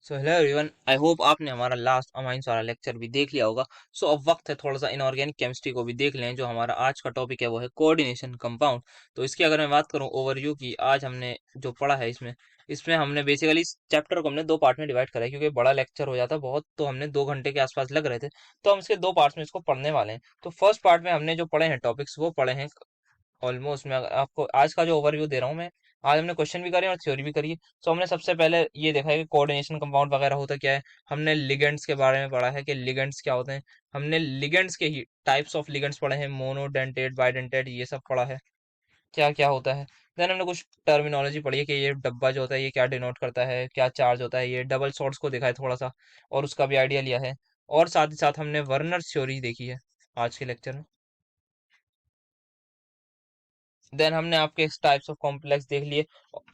So hello everyone, आई hope आपने हमारा last amines वाला लेक्चर भी देख लिया होगा। सो अब वक्त है थोड़ा सा इनऑर्गेनिक केमिस्ट्री को भी देख लें। जो हमारा आज का टॉपिक है वो है कोऑर्डिनेशन कंपाउंड। तो इसकी अगर मैं बात करूं ओवरव्यू की, आज हमने जो पढ़ा है इसमें हमने बेसिकली इस चैप्टर को हमने दो पार्ट में डिवाइड करा है, क्योंकि बड़ा लेक्चर हो जाता बहुत, तो हमने 2 घंटे के आसपास लग रहे थे। तो हम इसके दो पार्ट्स में इसको पढ़ने वाले हैं। तो फर्स्ट पार्ट में हमने जो पढ़े हैं टॉपिक्स वो पढ़े हैं ऑलमोस्ट। मैं आपको आज का जो ओवरव्यू दे रहा हूँ मैं, आज हमने क्वेश्चन भी करे और थ्योरी भी करी है। सो हमने सबसे पहले ये देखा है कि कोऑर्डिनेशन कंपाउंड वगैरह होता क्या है। हमने लिगेंड्स के बारे में पढ़ा है कि लिगेंड्स क्या होते हैं। हमने लिगेंड्स के ही टाइप्स ऑफ लिगेंड्स पढ़े हैं, मोनोडेंटेट, बाइडेंटेट, ये सब पढ़ा है क्या क्या होता है। देन हमने कुछ टर्मिनोलॉजी पढ़ी है कि ये डब्बा जो होता है ये क्या डिनोट करता है, क्या चार्ज होता है। ये डबल शॉट्स को देखा है थोड़ा सा, और उसका भी आइडिया लिया है। और साथ ही साथ हमने वर्नर थ्योरी देखी है आज के लेक्चर में। देन हमने आपके टाइप्स ऑफ कॉम्प्लेक्स देख लिए,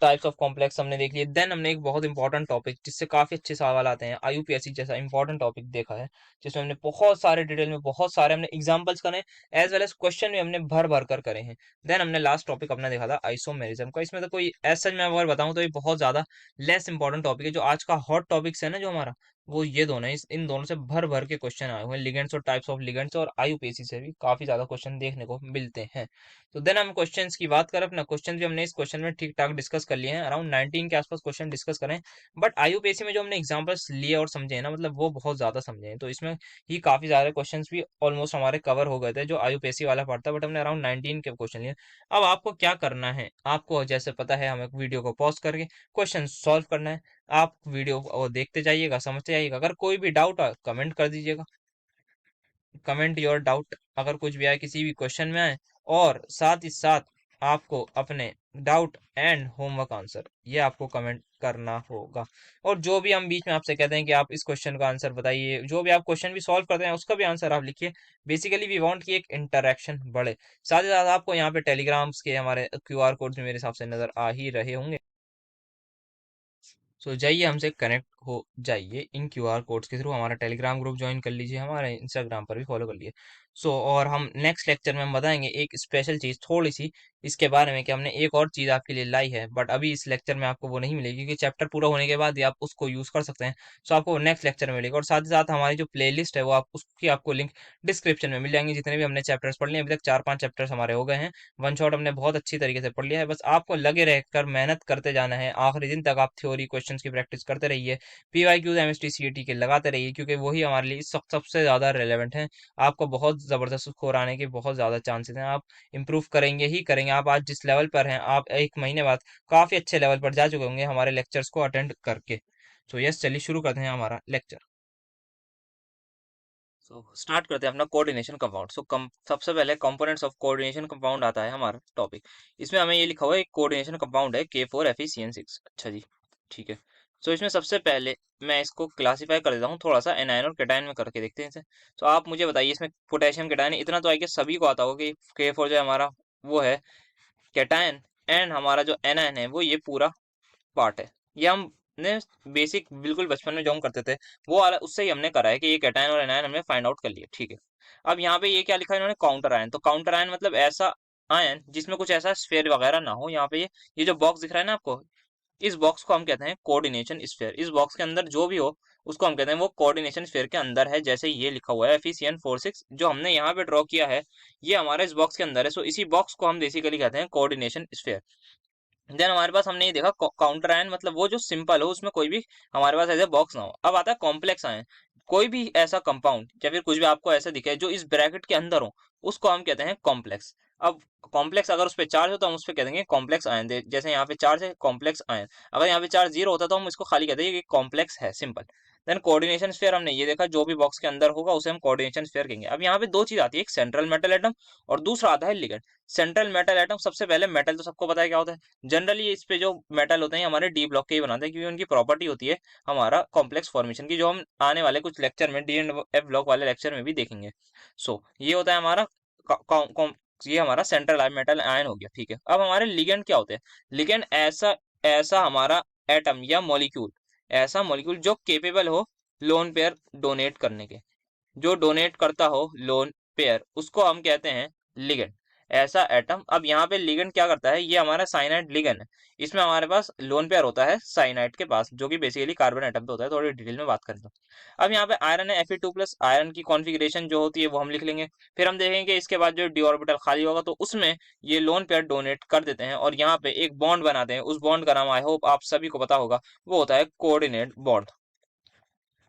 टाइप्स ऑफ कॉम्प्लेक्स हमने देख लिए। देन हमने एक बहुत इंपॉर्टेंट टॉपिक जिससे काफी अच्छे सवाल आते हैं, आईयूपीएससी जैसा इंपॉर्टेंट टॉपिक देखा है, जिसमें हमने बहुत सारे डिटेल में बहुत सारे हमने एग्जांपल्स करे, एज वेल एज क्वेश्चन भी हमने भर भर कर करे हैं। देन हमने लास्ट टॉपिक अपना देखा था आइसोमेरिज्म का। इसमें तो कोई ऐसा मैं अगर बताऊं तो ये बहुत ज्यादा लेस इंपॉर्टेंट टॉपिक है। जो आज का हॉट टॉपिक्स है ना जो हमारा, वो ये दोनों है। इन दोनों से भर भर के क्वेश्चन आए हुए हैं, लिगेंड्स और टाइप्स ऑफ लिगेंड्स, और आईयूपीएससी से भी काफी ज्यादा क्वेश्चन देखने को मिलते हैं। तो देन हम क्वेश्चंस की बात करें, अपना क्वेश्चन भी हमने इस क्वेश्चन में ठीक ठाक डिस्कस कर लिए हैं, अराउंड 19 के आसपास क्वेश्चन डिस्कस करें। बट आईयूपीएससी में जो हमने एग्जांपल्स लिए और समझे हैं ना, मतलब वो बहुत ज्यादा समझे हैं। तो इसमें ही काफी सारे क्वेश्चंस भी ऑलमोस्ट हमारे कवर हो गए थे जो आईयूपीएससी वाला पढ़ता, बट हमने अराउंड 19 के क्वेश्चन लिए। अब आपको क्या करना है, आपको जैसे पता है हमें वीडियो को पॉज करके क्वेश्चन सॉल्व करना है। आप वीडियो को देखते जाइएगा, समझते जाइएगा। अगर कोई भी डाउट है कमेंट कर दीजिएगा, कमेंट योर डाउट, अगर कुछ भी आए किसी भी क्वेश्चन में आए। और साथ ही साथ आपको अपने डाउट एंड होमवर्क आंसर ये आपको कमेंट करना होगा। और जो भी हम बीच में आपसे कहते हैं कि आप इस क्वेश्चन का आंसर बताइए, जो भी आप क्वेश्चन भी सॉल्व करते हैं उसका भी आंसर आप लिखिए। बेसिकली वी वांट कि एक इंटरेक्शन बढ़े। साथ ही साथ आपको यहाँ पे टेलीग्राम्स के हमारे क्यूआर कोड मेरे हिसाब से नजर आ ही रहे होंगे। सो जाइए हमसे कनेक्ट हो जाइए इन क्यूआर कोड्स के थ्रू, हमारा टेलीग्राम ग्रुप ज्वाइन कर लीजिए, हमारे इंस्टाग्राम पर भी फॉलो कर लिए। और हम नेक्स्ट लेक्चर में हम बताएंगे एक स्पेशल चीज थोड़ी सी इसके बारे में, कि हमने एक और चीज आपके लिए लाई है, बट अभी इस लेक्चर में आपको वो नहीं मिलेगी, क्योंकि चैप्टर पूरा होने के बाद ही आप उसको यूज कर सकते हैं। सो आपको नेक्स्ट लेक्चर में मिलेगा। और साथ ही साथ हमारी जो प्ले है वो आप उसकी आपको लिंक डिस्क्रिप्शन में मिल जाएंगे। जितने भी हमने चैप्टर्स पढ़ लिए अभी तक, 4-5 चैप्टर्स हमारे हो गए हैं। वन शॉट हमने बहुत अच्छी तरीके से पढ़ लिया है। बस आपको लगे रहकर मेहनत करते जाना है, आखिरी दिन तक आप थ्योरी क्वेश्चंस की प्रैक्टिस करते रहिए। पीवाईक्यूज एमएसटी सीईटी के लगाते रहिए, क्योंकि वही हमारे लिए सबसे ज्यादा रेलेवेंट है। आपको बहुत जबरदस्त स्कोर आने के बहुत ज्यादा चांसेस हैं। आप इंप्रूव करेंगे ही करेंगे। आप आज जिस लेवल पर हैं, आप एक महीने बाद काफी अच्छे लेवल पर जा चुके होंगे हमारे लेक्चर्स को अटेंड करके। यस, चलिए शुरू करते हैं हमारा लेक्चर। स्टार्ट करते हैं अपना कोऑर्डिनेशन कंपाउंड। सबसे पहले कंपोनेंट्स ऑफ कोऑर्डिनेशन कंपाउंड आता है हमारा टॉपिक। इसमें हमें ये लिखा हुआ है कोऑर्डिनेशन कंपाउंड है K4FeCN6। अच्छा जी, ठीक है। इसमें सबसे पहले मैं इसको क्लासीफाई कर देता हूँ थोड़ा सा, एनायन और कैटायन में करके देखते हैं इसे। आप मुझे बताइए, इसमें पोटेशियम कैटायन इतना तो आई गेस सभी को आता होगा कि K4 जो है हमारा वो है कैटायन, एंड हमारा जो एनायन है वो ये पूरा पार्ट है। ये हमने बेसिक बिल्कुल बचपन में जो हम करते थे वो वाला उससे ही हमने करा है कि ये कैटायन और एनायन हमने फाइंड आउट कर लिया, ठीक है। अब यहाँ पे ये क्या लिखा है इन्होंने, काउंटर आयन। तो काउंटर आयन मतलब ऐसा आयन जिसमें कुछ ऐसा स्फेयर वगैरह ना हो। यहाँ पे ये जो बॉक्स दिख रहा है ना आपको, इस बॉक्स को हम कहते हैं कोऑर्डिनेशन स्फीयर। इस बॉक्स के अंदर जो भी हो उसको हम कहते हैं वो कोऑर्डिनेशन स्फीयर के अंदर है। जैसे ये लिखा हुआ है FeCN46 जो हमने यहाँ पे ड्रॉ किया है, ये हमारे इस बॉक्स के अंदर है। इसी बॉक्स को हम बेसिकली कहते हैं कोऑर्डिनेशन स्फीयर। देन हमारे पास हमने ये देखा काउंटर आयन मतलब वो जो सिंपल हो, उसमें कोई भी हमारे पास ऐसे बॉक्स ना हो। अब आता है कॉम्प्लेक्स आयन। कोई भी ऐसा कंपाउंड या फिर कुछ भी आपको ऐसा दिखे जो इस ब्रैकेट के अंदर हो, उसको हम कहते हैं कॉम्प्लेक्स। अब कॉम्प्लेक्स अगर उस पर चार्ज हो तो हम उस पर कह देंगे कॉम्प्लेक्स आयन। जैसे यहाँ पे चार्ज है कॉम्प्लेक्स आयन, अगर यहाँ पे चार्ज जीरो होता तो हम इसको खाली कहते हैं कि कॉम्प्लेक्स है, सिंपल। देन कोऑर्डिनेशन स्फीयर हमने ये देखा, जो भी बॉक्स के अंदर होगा उसे हम कोऑर्डिनेशन स्फीयर कहेंगे। अब यहाँ पे दो चीज आती है, एक सेंट्रल मेटल एटम और दूसरा आता है लिगेंड। सेंट्रल मेटल एटम, सबसे पहले मेटल तो सबको पता है क्या होता है। जनरली इस पे जो मेटल होते हैं हमारे डी ब्लॉक के ही बनाते हैं, क्योंकि उनकी प्रॉपर्टी होती है हमारा कॉम्प्लेक्स फॉर्मेशन की, जो हम आने वाले कुछ लेक्चर में डी एंड एफ ब्लॉक वाले लेक्चर में भी देखेंगे। ये होता है हमारा ये हमारा सेंट्रल मेटल आयन हो गया, ठीक है। अब हमारे लिगेंड क्या होते हैं। लिगेंड ऐसा ऐसा हमारा एटम या मॉलिक्यूल, ऐसा मॉलिक्यूल जो केपेबल हो लोन पेयर डोनेट करने के, जो डोनेट करता हो लोन पेयर, उसको हम कहते हैं लिगेंड। ऐसा एटम। अब यहाँ पे लिगेंड क्या करता है, ये हमारा साइनाइड लिगेंड है, इसमें हमारे पास लोन पेयर होता है साइनाइड के पास, जो कि बेसिकली कार्बन एटम पे होता है। थोड़ी डिटेल में बात करें तो अब यहाँ पे आयरन है Fe2+, आयरन की कॉन्फ़िगरेशन जो होती है वो हम लिख लेंगे। फिर हम देखेंगे कि इसके बाद जो डी ऑर्बिटल खाली होगा तो उसमें ये लोन पेयर डोनेट कर देते हैं और यहाँ पे एक बॉन्ड बनाते हैं। उस बॉन्ड का नाम आई होप आप सभी को पता होगा, वो होता है कोऑर्डिनेट बॉन्ड।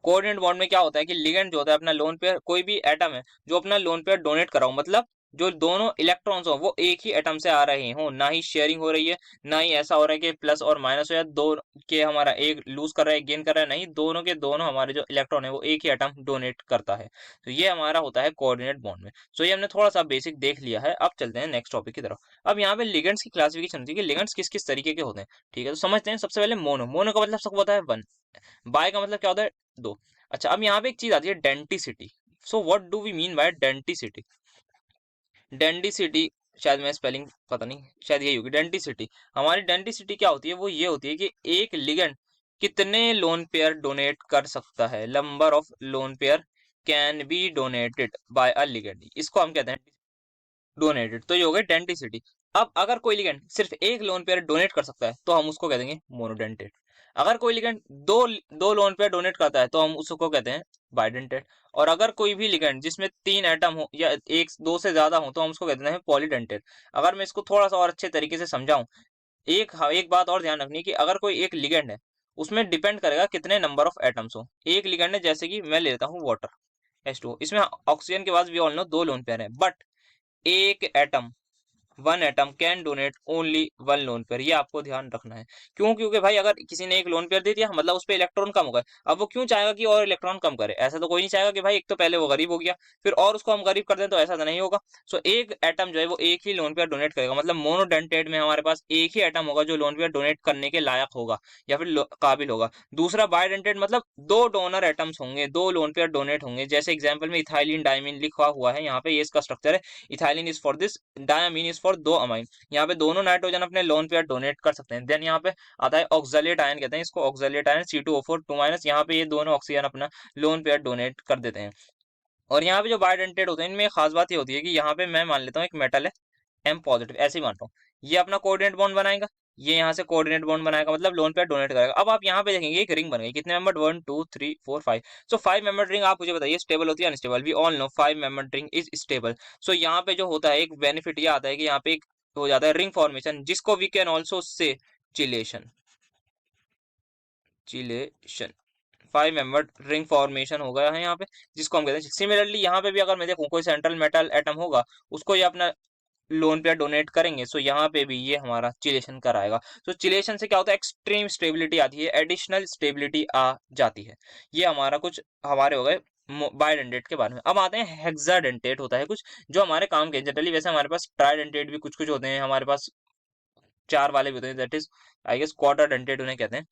कोऑर्डिनेट बॉन्ड में क्या होता है कि लिगेंड जो होता है अपना लोन पेयर, कोई भी एटम है जो अपना लोन पेयर डोनेट कर रहा हो, मतलब जो दोनों इलेक्ट्रॉन्स हो वो एक ही एटम से आ रहे हो, ना ही शेयरिंग हो रही है, ना ही ऐसा हो रहा है कि प्लस और माइनस हो, या दो के हमारा एक लूज कर रहा है गेन कर रहा है, नहीं, दोनों के दोनों हमारे जो इलेक्ट्रॉन है वो एक ही एटम डोनेट करता है। तो ये हमारा होता है कोऑर्डिनेट बॉन्ड में। सो ये हमने थोड़ा सा बेसिक देख लिया है। अब चलते हैं नेक्स्ट टॉपिक की तरफ। अब यहाँ पे लिगेंड्स की क्लासिफिकेशन होती है कि लिगेंड्स किस किस तरीके के होते हैं। ठीक है, तो समझते हैं। सबसे पहले मोनो। मोनो का मतलब सबको पता है, वन। बाय का मतलब क्या होता है, दो। अच्छा, अब यहाँ पे एक चीज आती है denticity. So what do we mean by denticity? Denticity, शायद मैं स्पेलिंग पता नहीं, शायद यही होगी डेंटिसिटी। हमारी डेंटिसिटी क्या होती है, वो ये होती है कि एक लिगेंड कितने लोन पेयर डोनेट कर सकता है, number of lone pair can be donated bye a ligand, इसको हम कहते हैं डोनेटेड। तो ये हो गई डेंटिसिटी। अब अगर कोई लिगेंड सिर्फ एक लोन पेयर डोनेट कर सकता है तो हम उसको कह देंगे मोनोडेंटेड। अगर कोई लिगेंड दो दो लोन पेयर डोनेट करता है तो हम उसको कहते हैं बाइडेंटेड। और अगर कोई भी लिगेंड जिसमें तीन एटम हो या एक दो से ज्यादा हो तो हम उसको कहते हैं पॉलीडेंटेड। अगर मैं इसको थोड़ा सा और अच्छे तरीके से समझाऊं, एक बात और ध्यान रखनी है कि अगर कोई एक लिगेंड है, उसमें डिपेंड करेगा कितने नंबर ऑफ एटम्स हो। एक लिगेंड है, जैसे कि मैं लेता हूँ वाटर H2O, इसमें ऑक्सीजन के बाद वी ऑल नो दो लोन पेयर है, बट एक atom, one atom can donate only one lone pair. ये आपको ध्यान रखना है। क्यों? क्योंकि भाई अगर किसी ने एक लोन पेयर दे दिया मतलब उस पे इलेक्ट्रॉन कम हो गए, अब वो क्यों चाहेगा कि और इलेक्ट्रॉन कम करे? ऐसा तो कोई नहीं चाहेगा कि भाई एक तो पहले वो गरीब हो गया फिर और उसको हम गरीब कर दें, तो ऐसा तो नहीं होगा। सो एक एटम जो है वो एक ही लोन पेयर डोनेट करेगा, मतलब मोनोडेंटेड में हमारे पास एक ही एटम होगा जो लोन पेयर डोनेट करने के लायक होगा या फिर काबिल होगा। दूसरा बाइडेंटेड मतलब दो डोनर एटम्स होंगे, दो लोन पेयर डोनेट होंगे। जैसे एग्जाम्पल में इथाइलिन डायमीन लिखा हुआ है यहाँ पे, ये इसका स्ट्रक्चर है। Ethylene is for this, diamine is for दो अमाइन। यहाँ पे दोनों नाइट्रोजन अपने लोन पेयर डोनेट कर सकते हैं। देन यहाँ पे आता है ऑक्सलेट आयन, कहते हैं इसको ऑक्सलेट आयन, C2O4 2-। यहाँ पे ये दोनों ऑक्सीजन अपना लोन पेयर डोनेट कर देते हैं। और यहाँ पे जो बायोडेंटेड होते हैं इनमें एक खास बात ये होती है कि यहाँ पे मैं मान लेता हूँ एक मेटल है एम पॉजिटिव, ऐसे ही मानता हूँ, ये अपना कोऑर्डिनेट बॉन्ड बनाएगा, ये यहाँ से कोऑर्डिनेट बॉन्ड बनाएगा, मतलब लोन पेयर डोनेट करेगा। अब आप यहाँ पे देखेंगे एक रिंग बन गई, कितने मेंबर, 1 2 3 4 5। सो 5 मेंबर रिंग आप मुझे बताइए स्टेबल होती है unstable? We all know 5 member ring is stable. So यहाँ पे जो होता है एक बेनिफिट ये आता है कि यहाँ पे एक हो जाता है रिंग फॉर्मेशन, जिसको we can also say chelation. Chelation, 5 member ring formation हो गया है यहाँ पे, जिसको हम कहते हैं। सिमिलरली यहाँ पे भी अगर मैं देखूँ कोई सेंट्रल मेटल एटम होगा, उसको ये अपना लोन पेयर डोनेट करेंगे, सो यहाँ पे भी ये हमारा चिलेशन कराएगा। तो चिलेशन से क्या होता है, एक्सट्रीम स्टेबिलिटी आती है, एडिशनल स्टेबिलिटी आ जाती है। ये हमारा कुछ हमारे हो गए बाइडेंटेट के बारे में। अब आते हैं हेक्साडेंटेट होता है कुछ जो हमारे काम के जनरली, वैसे हमारे पास ट्राइडेंटेट भी कुछ कुछ होते हैं, हमारे पास चार वाले भी होते हैं, that is I guess quarter dentate उन्हें कहते हैं।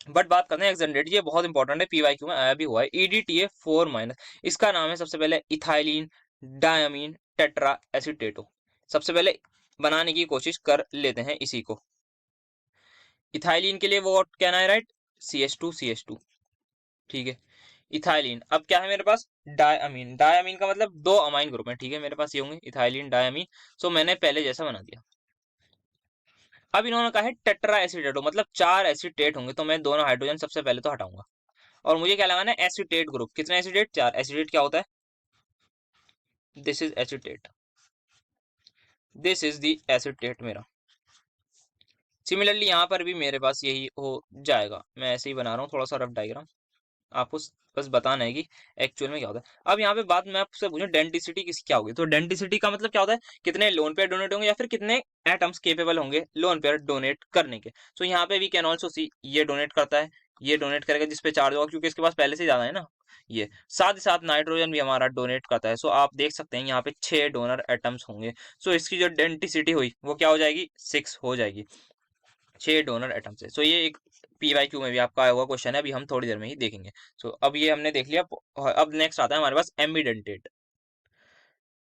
बट बात करते हैं एक्सडेंटेट, ये बहुत इंपॉर्टेंट है, PYQ में आया भी हुआ है, EDTA4-। इसका नाम है सबसे पहले इथाइलिन डायमीन टेट्रा एसीटेटो। सबसे पहले बनाने की कोशिश कर लेते हैं इसी को। इथाइलिन के लिए वो कहना है राइट, CH2 ठीक है। इथाइलिन, अब क्या है मेरे पास, डायमीन। डायमीन का मतलब दो अमाइन ग्रुप है, ठीक है, मेरे पास ये होंगे इथाइलिन डायमीन। सो मैंने पहले जैसा बना दिया। अब इन्होंने कहा है टेट्रा एसीटेटो, मतलब चार एसीटेट होंगे, तो मैं दोनों हाइड्रोजन सबसे पहले तो हटाऊंगा और मुझे क्या लगाना है, एसीटेट ग्रुप। कितने एसीटेट, चार। एसीटेट क्या होता है, this is acetate, this is the acetate मेरा। सिमिलरली यहाँ पर भी मेरे पास यही हो जाएगा, मैं ऐसे ही बना रहा हूँ थोड़ा सा रफ डायग्राम, आपको बस बताना है कि एक्चुअल में क्या होता है। अब यहाँ पे बात मैं आपसे पूछूं डेंटिसिटी किस क्या होगी, तो डेंटिसिटी का मतलब क्या होता है, कितने लोन पेयर डोनेट होंगे या फिर कितने एटम्स केपेबल होंगे लोन पेयर डोनेट करने के। सो यहाँ पे वी कैन ऑल्सो सी, ये डोनेट करता है, ये डोनेट करेगा जिसपे चार्ज होगा क्योंकि इसके पास पहले से ज्यादा है ना। ये साथ ही साथ नाइट्रोजन भी हमारा डोनेट करता है। सो आप देख सकते हैं यहाँ पे 6 डोनर एटम्स होंगे। सो इसकी जो डेंटिसिटी हुई वो क्या हो जाएगी, 6 हो जाएगी। 6 डोनर एटम से। सो ये एक PYQ में भी आपका आया हुआ क्वेश्चन है, अभी हम थोड़ी देर में ही देखेंगे। सो अब ये हमने देख लिया। अब नेक्स्ट आता है हमारे पास एम्बिडेंटेट।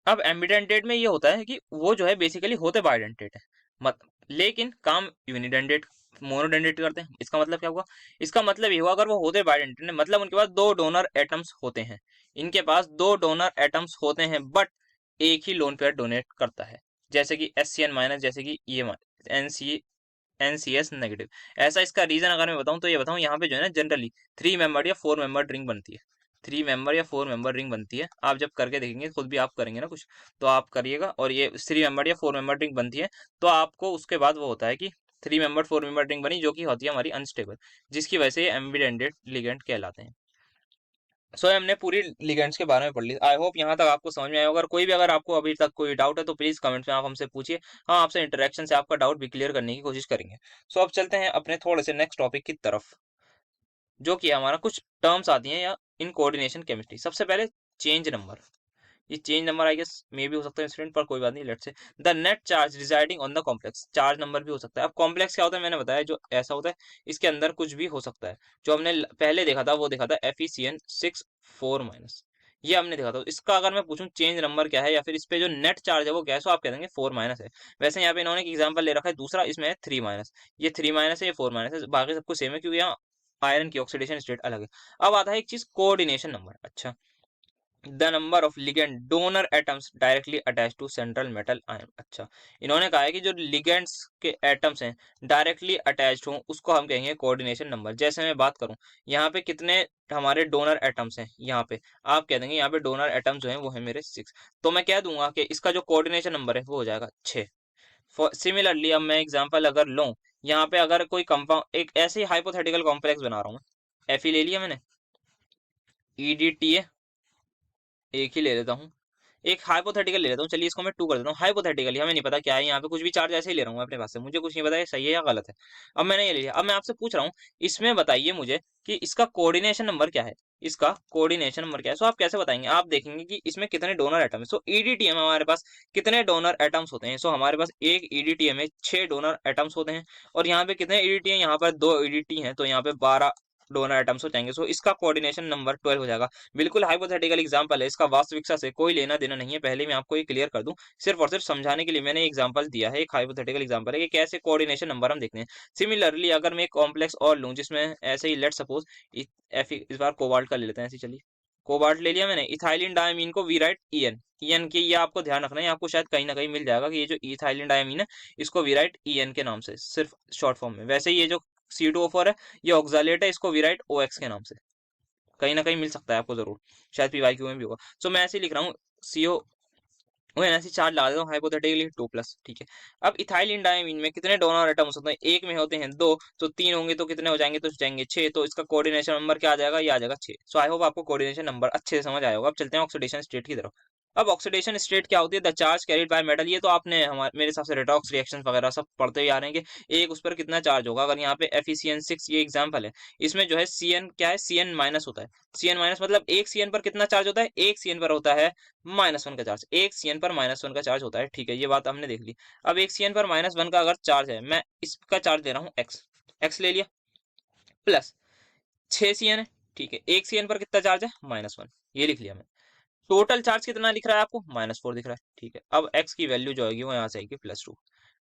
अब एम्बिडेंटेट में ये होता है कि वो जो है बेसिकली होते बाइडेंटेट है, मत लेकिन काम यूनिडेंटेट मोनोडेंटेट करते हैं। इसका मतलब क्या हुआ, इसका मतलब ये हुआ अगर वो होते बाइडेंटेट है मतलब उनके पास दो डोनर एटम्स होते हैं, इनके पास दो डोनर एटम्स होते हैं बट एक ही लोन पेयर डोनेट करता है। जैसे कि SCN माइनस, जैसे कि EMI, NCS नेगेटिव। ऐसा इसका रीजन अगर मैं बताऊं तो ये बताऊं, यहाँ पे जो है ना जनरली 3 मेंबर या 4 मेंबर रिंग बनती है। 3 मेंबर या 4 मेंबर रिंग बनती है। आप जब करके देखेंगे, खुद भी आप करेंगे ना कुछ, तो आप करिएगा, और ये 3 मेंबर या 4 मेंबर रिंग बनती है, तो आपको उसके बाद वो होता है कि 3 मेंबर 4 मेंबर रिंग बनी, जो कि होती है हमारी अनस्टेबल, जिसकी वजह से ये एम्बिडेंटेड लिगेंड कहलाते हैं। सो हमने पूरी लिगेंड्स के बारे में पढ़ ली। आई होप यहाँ तक आपको समझ में आया होगा। अगर कोई भी, अगर आपको अभी तक कोई डाउट है तो प्लीज कमेंट्स में आप हमसे पूछिए। हाँ, आपसे इंटरेक्शन से आपका डाउट भी क्लियर करने की कोशिश करेंगे। सो अब चलते हैं अपने थोड़े से नेक्स्ट टॉपिक की तरफ, जो कि हमारा कुछ टर्म्स आती हैं या इन कोऑर्डिनेशन केमिस्ट्री। सबसे पहले चेंज नंबर। ये चेंज नंबर आई गेस मे भी हो सकता है स्टूडेंट, पर कोई बात नहीं, let's say the net charge residing on the complex. Charge number भी हो सकता है। अब कॉम्प्लेक्स क्या होता है, मैंने बताया, जो ऐसा होता है इसके अंदर कुछ भी हो सकता है। जो हमने पहले देखा था वो देखा था FeCN6 4 माइनस, ये हमने देखा था। इसका अगर मैं पूछूं चेंज नंबर क्या है, या फिर इस पे जो नेट चार्ज है वो क्या है, सो आप कह देंगे 4 माइनस है। वैसे यहाँ पे इन्होंने एक एग्जाम्पल ले रखा है दूसरा, इसमें है 3 माइनस। ये 3 माइनस है, ये 4 माइनस है, बाकी सब कुछ सेम है, क्योंकि यहाँ आयरन की ऑक्सीडेशन स्टेट अलग है। अब आता है एक चीज कोऑर्डिनेशन नंबर। अच्छा, the number of ligand donor atoms directly attach to central metal ion. अच्छा, इन्होंने कहा है कि जो लिगेंड्स के एटम्स हैं डायरेक्टली अटैच्ड हों, उसको हम कहेंगे कोऑर्डिनेशन नंबर। जैसे मैं बात करूं, यहाँ पे कितने हमारे डोनर एटम्स हैं, यहाँ पे आप कह देंगे यहाँ पे डोनर एटम्स जो हैं वो है मेरे 6, तो मैं कह दूंगा कि इसका जो कोऑर्डिनेशन नंबर है वो हो जाएगा 6। सिमिलरली अब मैं एग्जांपल अगर लूं, यहाँ पे अगर कोई कंपाउंड, एक ऐसे ही हाइपोथेटिकल कॉम्प्लेक्स बना रहा हूँ मैं, Fe ले लिया मैंने, EDTA एक ही ले लेता हूँ, एक हाइपोथेटिकल ले लेता हूँ, चलिए इसको मैं 2 कर देता हूँ। हाइपोथेटिकली हमें नहीं पता क्या है, यहाँ पे कुछ भी चार्ज ऐसे ही ले रहा हूँ अपने पास से, मुझे कुछ नहीं पता है सही है या गलत है। अब मैंने ये ले लिया। अब मैं आपसे पूछ रहा हूँ, इसमें बताइए मुझे कि इसका कोऑर्डिनेशन नंबर क्या है। इसका कोऑर्डिनेशन नंबर क्या है, सो आप कैसे बताएंगे, आप देखेंगे कि इसमें कितने डोनर एटम है। सो EDTA में हमारे पास कितने डोनर एटम्स होते हैं, सो हमारे पास एक EDTA में 6 डोनर एटम्स होते हैं। और यहाँ पे कितने EDTA है, यहाँ पर 2 EDT हैं, तो यहाँ पे 12 डोनर एटम्स हो जाएंगे। सो इसका कोऑर्डिनेशन नंबर 12 हो जाएगा। बिल्कुल हाइपोथेटिकल एग्जांपल है, इसका वास्तविकता से कोई लेना देना नहीं है, पहले मैं आपको ये क्लियर कर दूं। सिर्फ और सिर्फ समझाने के लिए मैंने एग्जांपल दिया है, एक हाइपोथेटिकल एग्जांपल है कि कैसे कोऑर्डिनेशन नंबर हम देखते हैं। सिमिलरली अगर मैं एक कॉम्प्लेक्स और लूं, जिसमें ऐसे ही लेट सपोज इस बार कोबाल्ट का ले लेते हैं, ऐसे चलिए कोबाल्ट ले लिया मैंने, इथाइलिन डायमीन को वी राइट EN के, ये आपको ध्यान रखना है, आपको शायद कहीं ना कहीं मिल जाएगा कि ये जो इथाइलिन डायमीन है इसको वी राइट EN के नाम से, सिर्फ शॉर्ट फॉर्म में। वैसे ही ये जो C2O4 है, ये ऑक्सालेट है, इसको वी राइट OX के नाम से, कहीं ना कहीं मिल सकता है आपको जरूर, शायद PYQ में भी होगा। सो मैं ऐसे ही लिख रहा हूँ, CO वो ऐसे चार्ज लगा देता हूँ हाइपोथेटिकली 2+, ठीक है। अब इथाइल इंडाइमीन में कितने डोनर एटम्स होते हैं, एक में होते हैं 2, तो 3 होंगे तो कितने हो जाएंगे, तो हो जाएंगे 6, तो इसका कोऑर्डिनेशन नंबर क्या आ जाएगा, ये आ जाएगा 6। सो आई होप आपको कोऑर्डिनेशन नंबर अच्छे से समझ आया होगा। अब चलते हैं ऑक्सीडेशन स्टेट की तरफ। अब ऑक्सीडेशन स्टेट क्या होती है, the charge carried by metal. ये तो आपने हमारे मेरे हिसाब से रेडॉक्स रिएक्शन वगैरह सब पढ़ते ही आ रहे हैं कि एक उस पर कितना चार्ज होगा। अगर यहाँ पे FeCN6 ये एग्जाम्पल है, इसमें जो है CN क्या है, CN माइनस होता है। CN माइनस मतलब एक CN पर कितना चार्ज होता है, एक CN पर होता है -1 का चार्ज, एक CN पर -1 का चार्ज होता है, ठीक है, ये बात हमने देख ली। अब एक CN पर -1 का अगर चार्ज है, मैं इसका चार्ज ले रहा हूँ x ले लिया, प्लस 6 CN है, ठीक है, एक CN पर कितना चार्ज है, -1, ये लिख लिया मैं। टोटल चार्ज कितना दिख रहा है आपको, -4 दिख रहा है, ठीक है। अब x की वैल्यू जो आएगी वो यहाँ से आएगी +2।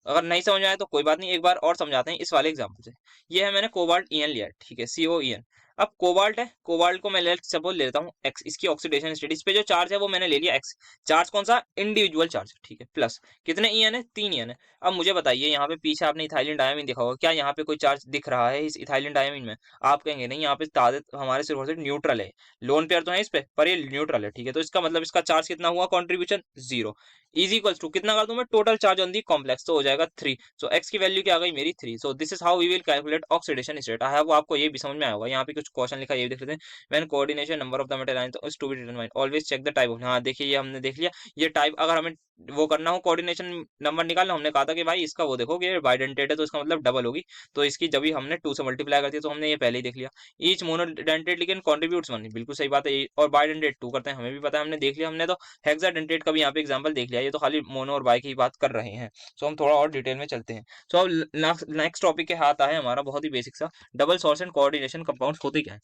अगर नहीं समझ में आया तो कोई बात नहीं, एक बार और समझाते हैं इस वाले एग्जांपल से। ये है मैंने कोबाल्ट EN लिया है, ठीक है, COEN। अब कोबाल्ट है, कोबाल्ट को मैं लेट सपोज ले लेता हूँ x, इसकी ऑक्सीडेशन स्टेट, इस पे जो चार्ज है वो मैंने ले लिया x। चार्ज कौन सा, इंडिविजुअल चार्ज, ठीक है, प्लस कितने EN है, 3 EN है। अब मुझे बताइए, यहाँ पे पीछे आपने इथाइलिन डायमीन देखा होगा, क्या यहाँ पे कोई चार्ज दिख रहा है इस इथाइलिन डायमीन में, आप कहेंगे नहीं, यहाँ पे ताकत हमारे सिर्फ और सिर्फ न्यूट्रल है, लोन पेयर तो है इस पे, पर ये न्यूट्रल है, ठीक है। तो इसका मतलब इसका चार्ज कितना हुआ, कॉन्ट्रीब्यूशन 0, इज इक्वल्स टू कितना कर दूं मैं, total charge on the complex, तो हो जाएगा 3। सो x की वैल्यू क्या आ गई मेरी 3। So this is how we will calculate oxidation state. I hope आपको ये भी समझ में आया होगा। यहाँ पे कुछ क्वेश्चन लिखा है, ये भी देख लेते हैं। When coordination number of the metal ion is to be determined, always check the type of. हाँ देखिए, ये हमने देख लिया, ये टाइप अगर हमें वो करना हो कोऑर्डिनेशन नंबर निकालना, हमने कहा था कि भाई इसका वो देखो कि बाइडेंटेड है तो इसका मतलब डबल होगी, तो इसकी जब भी हमने 2 से मल्टीप्लाई करती है, तो हमने ये पहले ही देख लिया। ईच मोनोडेंटेड लिगेंड कॉन्ट्रीब्यूट्स 1, बिल्कुल सही बात है, और बाइडेंटेड 2 करते हैं, हमें भी पता है, हमने देख लिया। हमने तो हेक्साडेंटेट का भी यहाँ पे एग्जांपल देख लिया, ये तो खाली मोनो और बाई की बात कर रहे हैं। सो हम थोड़ा और डिटेल में चलते हैं। सो अब नेक्स्ट टॉपिक के हाथ है हमारा बहुत ही बेसिक सा, double source and coordination compounds होते क्या है।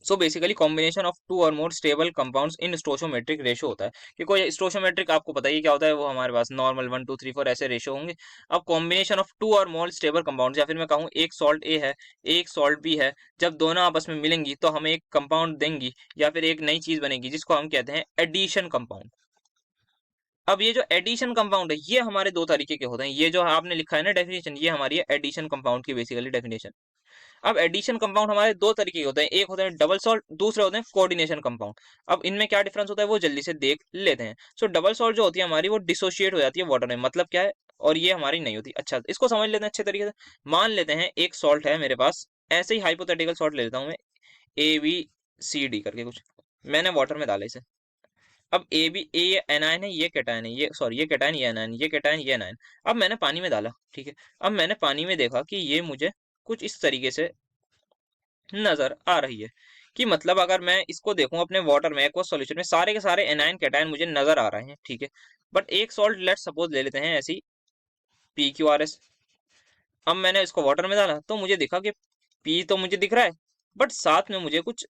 सो बेसिकली कॉम्बिनेशन ऑफ 2 और more stable compounds in stoichiometric ratio होता है। कि कोई स्टोचोमेट्रिक आपको पता ही क्या होता है, वो हमारे पास नॉर्मल 1 2 3 4 ऐसे रेशो होंगे। अब कॉम्बिनेशन ऑफ 2 और मोर स्टेबल कंपाउंड्स, या फिर मैं कहूँ एक सॉल्ट ए है, एक सॉल्ट बी है, जब दोनों आपस में मिलेंगी तो हमें एक कंपाउंड देंगी, या फिर एक नई चीज बनेगी, जिसको हम कहते हैं एडिशन कंपाउंड। अब ये जो एडिशन कंपाउंड है ये हमारे दो तरीके के होते हैं, ये जो आपने लिखा है ना डेफिनेशन, ये हमारी है एडिशन कंपाउंड की बेसिकली डेफिनेशन। अब एडिशन कंपाउंड हमारे दो तरीके के होते हैं, एक होते हैं डबल सॉल्ट, दूसरे होते हैं कोऑर्डिनेशन कंपाउंड। अब इनमें क्या डिफरेंस होता है वो जल्दी से देख लेते हैं। सो डबल सॉल्ट जो होती है हमारी वो डिसोशिएट हो जाती है वाटर में, मतलब क्या है, और ये हमारी नहीं होती। अच्छा इसको समझ लेते हैं अच्छे तरीके से। मान लेते हैं एक सॉल्ट है मेरे पास, ऐसे ही हाइपोथेटिकल सॉल्ट ले लेता हूँ मैं, ABCD करके कुछ, मैंने वाटर में डाला इसे। अब ये एनायन है, ये कैटायन है, ये सॉरी ये कैटायन, ये एनायन, ये कैटायन, ये एनायन। अब मैंने पानी में डाला, ठीक है। अब मैंने पानी में देखा कि ये मुझे कुछ इस तरीके से नजर आ रही है, कि मतलब अगर मैं इसको देखूं अपने वाटर में एक्वस सॉल्यूशन में, सारे के सारे एनायन कैटायन मुझे नजर आ रहे हैं, ठीक है। बट एक सॉल्ट लेट सपोज ले लेते हैं ऐसी, PQRS। अब मैंने इसको वाटर में डाला तो मुझे दिखा कि पी तो मुझे दिख रहा है, बट साथ में मुझे कुछ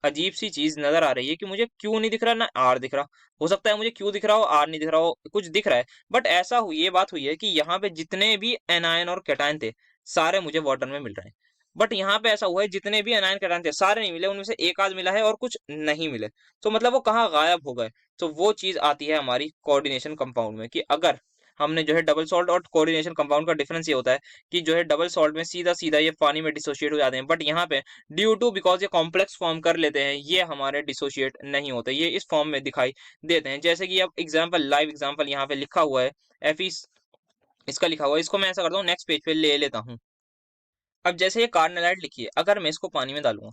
अजीब सी चीज नजर आ रही है कि मुझे क्यों नहीं दिख रहा, ना आर दिख रहा। हो सकता है मुझे क्यों दिख रहा हो, आर नहीं दिख रहा हो, कुछ दिख रहा है। बट ऐसा हुई ये बात हुई है कि यहाँ पे जितने भी एनायन और कैटायन थे सारे मुझे वाटर में मिल रहे हैं। बट यहाँ पे ऐसा हुआ है जितने भी एनायन कैटायन थे सारे नहीं मिले, उनमें से एक आध मिला है और कुछ नहीं मिले। तो मतलब वो कहाँ गायब हो गए। तो वो चीज आती है हमारी कोऑर्डिनेशन कंपाउंड में, कि अगर हमने जो है डबल सॉल्ट और कोऑर्डिनेशन कंपाउंड का डिफरेंस ये होता है कि जो है डबल सॉल्ट में सीधा सीधा ये पानी में डिसोशिएट हो जाते हैं, बट यहाँ पे ड्यू टू बिकॉज ये कॉम्प्लेक्स फॉर्म कर लेते हैं, ये हमारे डिसोशिएट नहीं होते, ये इस फॉर्म में दिखाई देते हैं। जैसे कि अब एग्जांपल, लाइव एग्जांपल यहाँ पे लिखा हुआ है, एफ इसका लिखा हुआ है, इसको मैं ऐसा करता हूँ नेक्स्ट पेज पे ले लेता हूँ। अब जैसे ये कार्बोनाइट लिखी है, अगर मैं इसको पानी में डालूंगा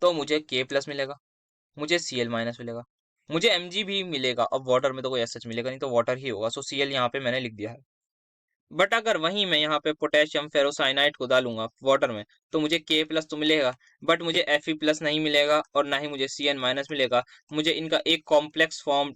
तो मुझे K+ मिलेगा, मुझे Cl- मिलेगा, मुझे Mg भी मिलेगा। अब वाटर में तो कोई ऐसा मिलेगा नहीं, तो वाटर ही होगा, सो Cl यहाँ पे मैंने लिख दिया है। बट अगर वहीं मैं यहाँ पे पोटेशियम फेरोसाइनाइड को डालूंगा वाटर में तो मुझे K+ तो मिलेगा, बट मुझे Fe+ नहीं मिलेगा और ना ही मुझे Cn- मिलेगा। मुझे इनका एक कॉम्प्लेक्स फॉर्म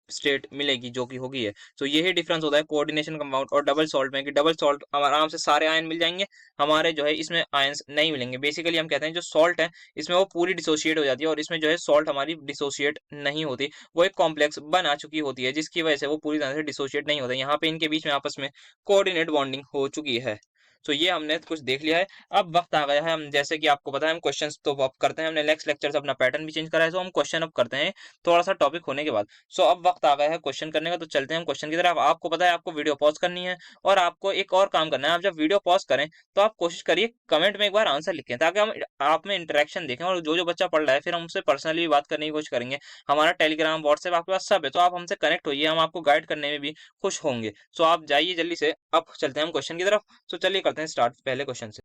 स्टेट मिलेगी जो कि होगी है। तो यही डिफरेंस होता है कोऑर्डिनेशन कंपाउंड और डबल सॉल्ट में, कि डबल सॉल्ट आराम से सारे आयन मिल जाएंगे, हमारे जो है इसमें आयंस नहीं मिलेंगे। बेसिकली हम कहते हैं जो सॉल्ट है इसमें वो पूरी डिसोशिएट हो जाती है, और इसमें जो है सॉल्ट हमारी डिसोशिएट नहीं होती, वो एक कॉम्प्लेक्स बना चुकी होती है जिसकी वजह से वो पूरी तरह से डिसोशिएट नहीं होता। यहाँ पे इनके बीच में आपस में कोऑर्डिनेट बॉन्डिंग हो चुकी है। तो ये हमने कुछ देख लिया है। अब वक्त आ गया है, हम जैसे कि आपको पता है हम क्वेश्चंस तो अब करते हैं, हमने नेक्स्ट लेक्चर से अपना पैटर्न भी चेंज करा है, तो हम क्वेश्चन अब करते हैं थोड़ा सा टॉपिक होने के बाद। सो अब वक्त आ गया है क्वेश्चन करने का, तो चलते हैं हम क्वेश्चन की तरफ। आपको पता है आपको वीडियो पॉज करनी है, और आपको एक और काम करना है, आप जब वीडियो पॉज करें तो आप कोशिश करिए कमेंट में एक बार आंसर लिखें, ताकि हम आप में इंटरेक्शन देखें, और जो जो बच्चा पढ़ रहा है फिर हम उससे पर्सनली भी बात करने की कोशिश करेंगे। हमारा टेलीग्राम व्हाट्सएप आपके पास सब है, तो आप हमसे कनेक्ट होइए, हम आपको गाइड करने में भी खुश होंगे। सो आप जाइए जल्दी से, अब चलते हैं हम क्वेश्चन की तरफ। सो चलिए करते हैं स्टार्ट पहले क्वेश्चन से।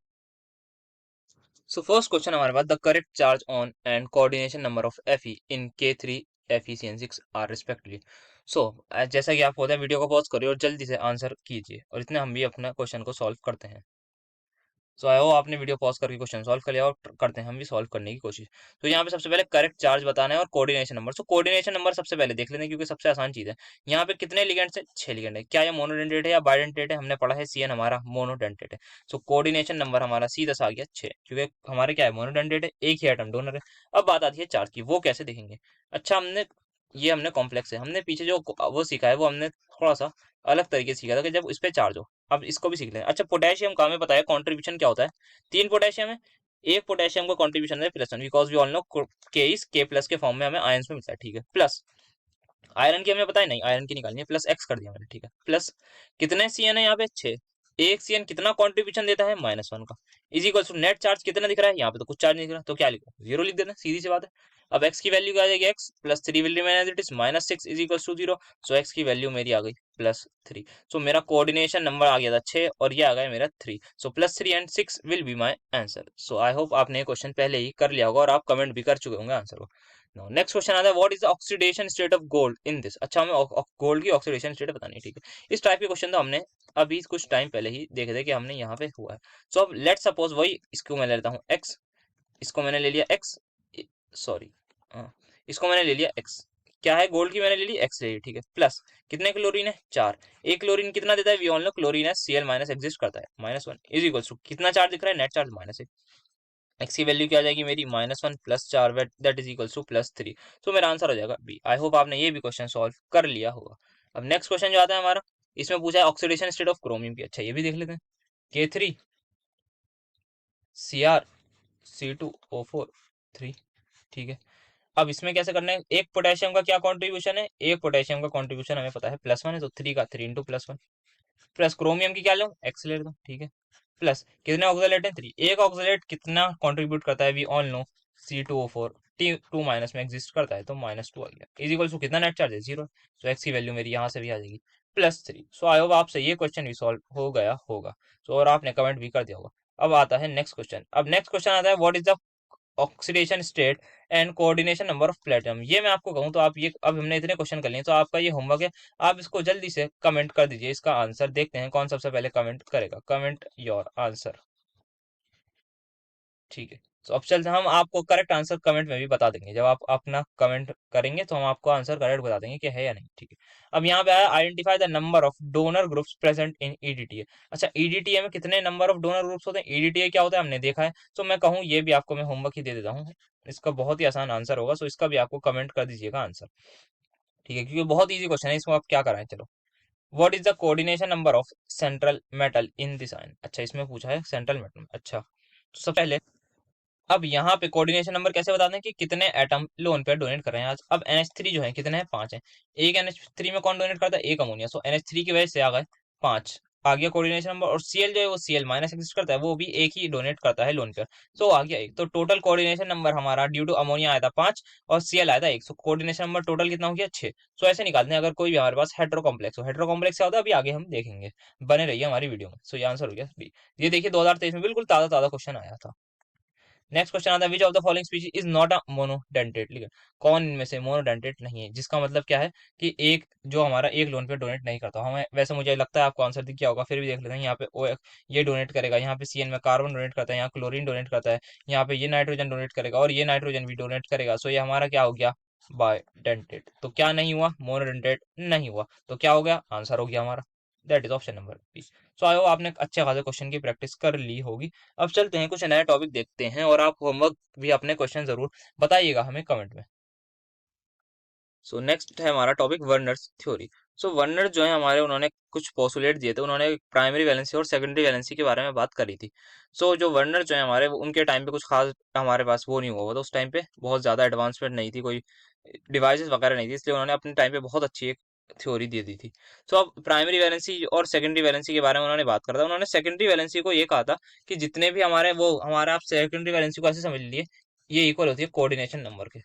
सो फर्स्ट क्वेश्चन हमारे पास, the correct charge on and coordination number of Fe in K3 FeCN6 are respectively. So जैसा कि आप होता है वीडियो को पॉज करिए और जल्दी से आंसर कीजिए, और इतने हम भी अपना क्वेश्चन को सॉल्व करते हैं। सो आई होप आपने वीडियो पॉज करके क्वेश्चन सॉल्व कर लिया, और करते हैं हम भी सॉल्व करने की कोशिश। तो यहाँ पे सबसे पहले करेक्ट चार्ज बताना है और coordination number. So coordination number सबसे पहले देख लेते हैं क्योंकि सबसे आसान चीज है। यहाँ पे कितने लिगेंड्स है, 6 लिगेंड है। क्या ये मोनोडेंटेट है या बाइडेंटेट है, हमने पढ़ा है CN हमारा मोनोडेंटेट है। सो कोऑर्डिनेशन नंबर हमारा सीधा सा आ गया 6, क्योंकि हमारे क्या है, मोनोडेंटेट है, एक ही एटम डोनर है। अब बात आती है चार्ज की, वो कैसे देखेंगे। अच्छा हमने कॉम्प्लेक्स है, हमने पीछे जो वो सीखा है वो हमने थोड़ा सा अलग तरीके से सीखा था, कि जब इस पे चार्ज हो। अब इसको भी सीख लें। अच्छा पोटेशियम का हमें पता है कंट्रीब्यूशन क्या होता है, 3 पोटेशियम है, एक पोटेशियम का कंट्रीब्यूशन है +1, because we all know K के फॉर्म में हमें आयंस में मिलता है, ठीक है। प्लस आयरन की हमें पता है नहीं, आयरन की निकालनी है, +X कर दिया मैंने, ठीक है। प्लस कितने CN है यहाँ पे, 6। एक CN कितना कंट्रीब्यूशन देता है, -1 का। Is equal to net charge कितना दिख रहा है, यहाँ पे तो कुछ चार्ज नहीं दिख रहा, तो क्या लिखो, 0 लिख देना है, सीधी सी बात है। अब x की वैल्यू क्या आ जाएगी, x +3 will remain as it is, -6 is equal to 0। So x की वैल्यू मेरी आ गई +3। सो मेरा कोऑर्डिनेशन नंबर आ गया था 6, और ये आ गया मेरा 3। सो +3 and 6 will be my answer. So I hope आपने ये क्वेश्चन पहले ही कर लिया होगा, और आप कमेंट भी कर चुके होंगे आंसर को। नेक्स्ट क्वेश्चन आता है, what is the oxidation state of gold in this. अच्छा हमें गोल्ड की ऑक्सीडेशन स्टेट बतानी है, ठीक है। इस टाइप के क्वेश्चन तो हमने अभी कुछ टाइम पहले ही देखे थे कि हमने यहाँ पे हुआ है। सो अब लेट सपोज वही, इसको मैं ले लेता हूँ x, इसको मैंने ले लिया x, सॉरी इसको मैंने ले लिया x। क्या है, गोल्ड की मैंने ले ली x ले ली, ठीक है। प्लस कितने क्लोरीन है, 4। एक क्लोरीन कितना देता है, वी ऑल नो क्लोरीन है Cl- एग्जिस्ट करता है, -1 इज इक्वल टू कितना चार्ज दिख रहा है, नेट चार्ज -1। एक्स की वैल्यू क्या आ जाएगी मेरी, -1 +4 दैट इज इक्वल टू +3। तो मेरा आंसर हो जाएगा बी। आई होप आपने ये भी क्वेश्चन सॉल्व कर लिया होगा। अब नेक्स्ट क्वेश्चन जो आता है हमारा, इसमें पूछा है ऑक्सीडेशन स्टेट ऑफ क्रोमियम की। अच्छा ये भी देख लेते हैं, K3 Cr C2O4 3, ठीक है। अब इसमें कैसे करना है, एक पोटेशियम का क्या कॉन्ट्रीब्यूशन है, एक पोटेशियम का कॉन्ट्रीब्यूशन हमें पता है +1 है, तो 3 का 3 इंटू +1, प्लस क्रोमियम की क्या लो, एक्स ले दो, ठीक है, प्लस कितने ऑक्सलेट हैं, 3, एक ऑक्सलेट कितना कंट्रीब्यूट करता है, we all know C2O4, T2 minus में एग्जिस्ट करता है, तो -2 आ गया, इज इक्वल टू कितना नेट चार्ज है, 0, तो एक्स की वैल्यू मेरी यहाँ से भी आ जाएगी +3। सो आई होप आपसे ये क्वेश्चन भी सॉल्व हो गया होगा, सो और आपने कमेंट भी कर दिया होगा। अब आता है नेक्स्ट क्वेश्चन, अब नेक्स्ट क्वेश्चन आता है what is the oxidation state and coordination number of platinum. ये मैं आपको कहूँ तो आप ये, अब हमने इतने क्वेश्चन कर लिए तो आपका ये होमवर्क है, आप इसको जल्दी से कमेंट कर दीजिए, इसका आंसर देखते हैं कौन सबसे पहले कमेंट करेगा, कमेंट योर आंसर, ठीक है। तो अब चलते, हम आपको करेक्ट आंसर कमेंट में भी बता देंगे, जब आप अपना कमेंट करेंगे तो हम आपको आंसर करेक्ट बता देंगे कि है या नहीं, ठीक है। अब यहाँ पे आया identify the number of donor groups present in EDTA. अच्छा, ईडीटीए में कितने नंबर ऑफ डोनर ग्रुप्स होते हैं, ईडीटीए क्या होता है हमने देखा है, तो मैं कहूँ ये भी आपको मैं होमवर्क ही दे देता हूँ, इसका बहुत ही आसान आंसर होगा, सो इसका भी आपको कमेंट कर दीजिएगा आंसर, ठीक है, क्योंकि बहुत ईजी क्वेश्चन है, इसमें आप क्या कराएं, चलो। What is the coordination number of central metal in this ion, अच्छा इसमें पूछा है सेंट्रल मेटल, अच्छा तो सबसे पहले, अब यहाँ पे कोऑर्डिनेशन नंबर कैसे बताते हैं कि कितने एटम लोन पेयर डोनेट कर रहे हैं आज। अब NH3 जो है कितने हैं, 5 है, एक NH3 में कौन डोनेट करता है, एक अमोनिया, सो NH3 की वजह से आ गए 5, आ गया कोऑर्डिनेशन नंबर। और Cl जो है वो Cl माइनस एग्जिस्ट करता है, वो भी एक ही डोनेट करता है लोन पेयर, सो आ गया एक, तो टोटल कोऑर्डिनेशन नंबर हमारा ड्यू टू अमोनिया आया था 5 और Cl आया था 1, सो कोऑर्डिनेशन नंबर टोटल कितना हो गया, 6। सो ऐसे निकालते हैं अगर कोई भी हमारे पास हेटेरो कॉम्प्लेक्स हो, हेटेरो कॉम्प्लेक्स क्या होता है अभी आगे हम देखेंगे, बने रहिए हमारी वीडियो में। सो ये आंसर हो गया बी। ये देखिए 2023 में बिल्कुल ताजा ताजा क्वेश्चन आया था। नेक्स्ट क्वेश्चन आता है विच of the following species is not a monodentate, ठीक है, कौन इनमें से मोनोडेंटेट नहीं है, जिसका मतलब क्या है कि एक जो हमारा एक लोन पे डोनेट नहीं करता, हमें वैसे मुझे लगता है आपको आंसर दिख गया होगा, फिर भी देख लेते हैं। यहाँ पे ओ ये डोनेट करेगा, यहाँ पे CN में कार्बन डोनेट करता है, यहाँ क्लोरीन डोनेट करता है, यहाँ पे ये नाइट्रोजन डोनेट करेगा और ये नाइट्रोजन भी डोनेट करेगा, सो ये हमारा क्या हो गया, बायडेंटेट, तो क्या नहीं हुआ, मोनोडेंटेट नहीं हुआ, तो क्या हो गया, आंसर हो गया हमारा, that is option number B. So I hope आपने अच्छे खासे क्वेश्चन की प्रैक्टिस कर ली होगी। अब चलते हैं कुछ नया टॉपिक देखते हैं, और आप होमवर्क भी अपने क्वेश्चन जरूर बताइएगा हमें कमेंट में। सो नेक्स्ट है हमारा टॉपिक वर्नर्स थ्योरी। सो वर्नर जो है हमारे, उन्होंने कुछ पोस्टुलेट दिए थे, उन्होंने प्राइमरी वैलेंसी और सेकेंडरी वैलेंसी के बारे में बात करी थी। सो जो वर्नर जो है हमारे, उनके टाइम पे कुछ खास हमारे पास वो नहीं हुआ था, उस टाइम पे बहुत ज़्यादा एडवांसमेंट नहीं थी, कोई डिवाइसेस वगैरह नहीं थी, इसलिए उन्होंने अपने टाइम पे बहुत अच्छी एक थ्योरी दे दी थी। सो अब प्राइमरी वैलेंसी और सेकेंडरी वैलेंसी के बारे में उन्होंने बात करा था, उन्होंने सेकेंडरी वैलेंसी को ये कहा था कि जितने भी हमारे वो हमारा, आप सेकेंडरी वैलेंसी को ऐसे समझ लीजिए, ये इक्वल होती है कोऑर्डिनेशन नंबर के,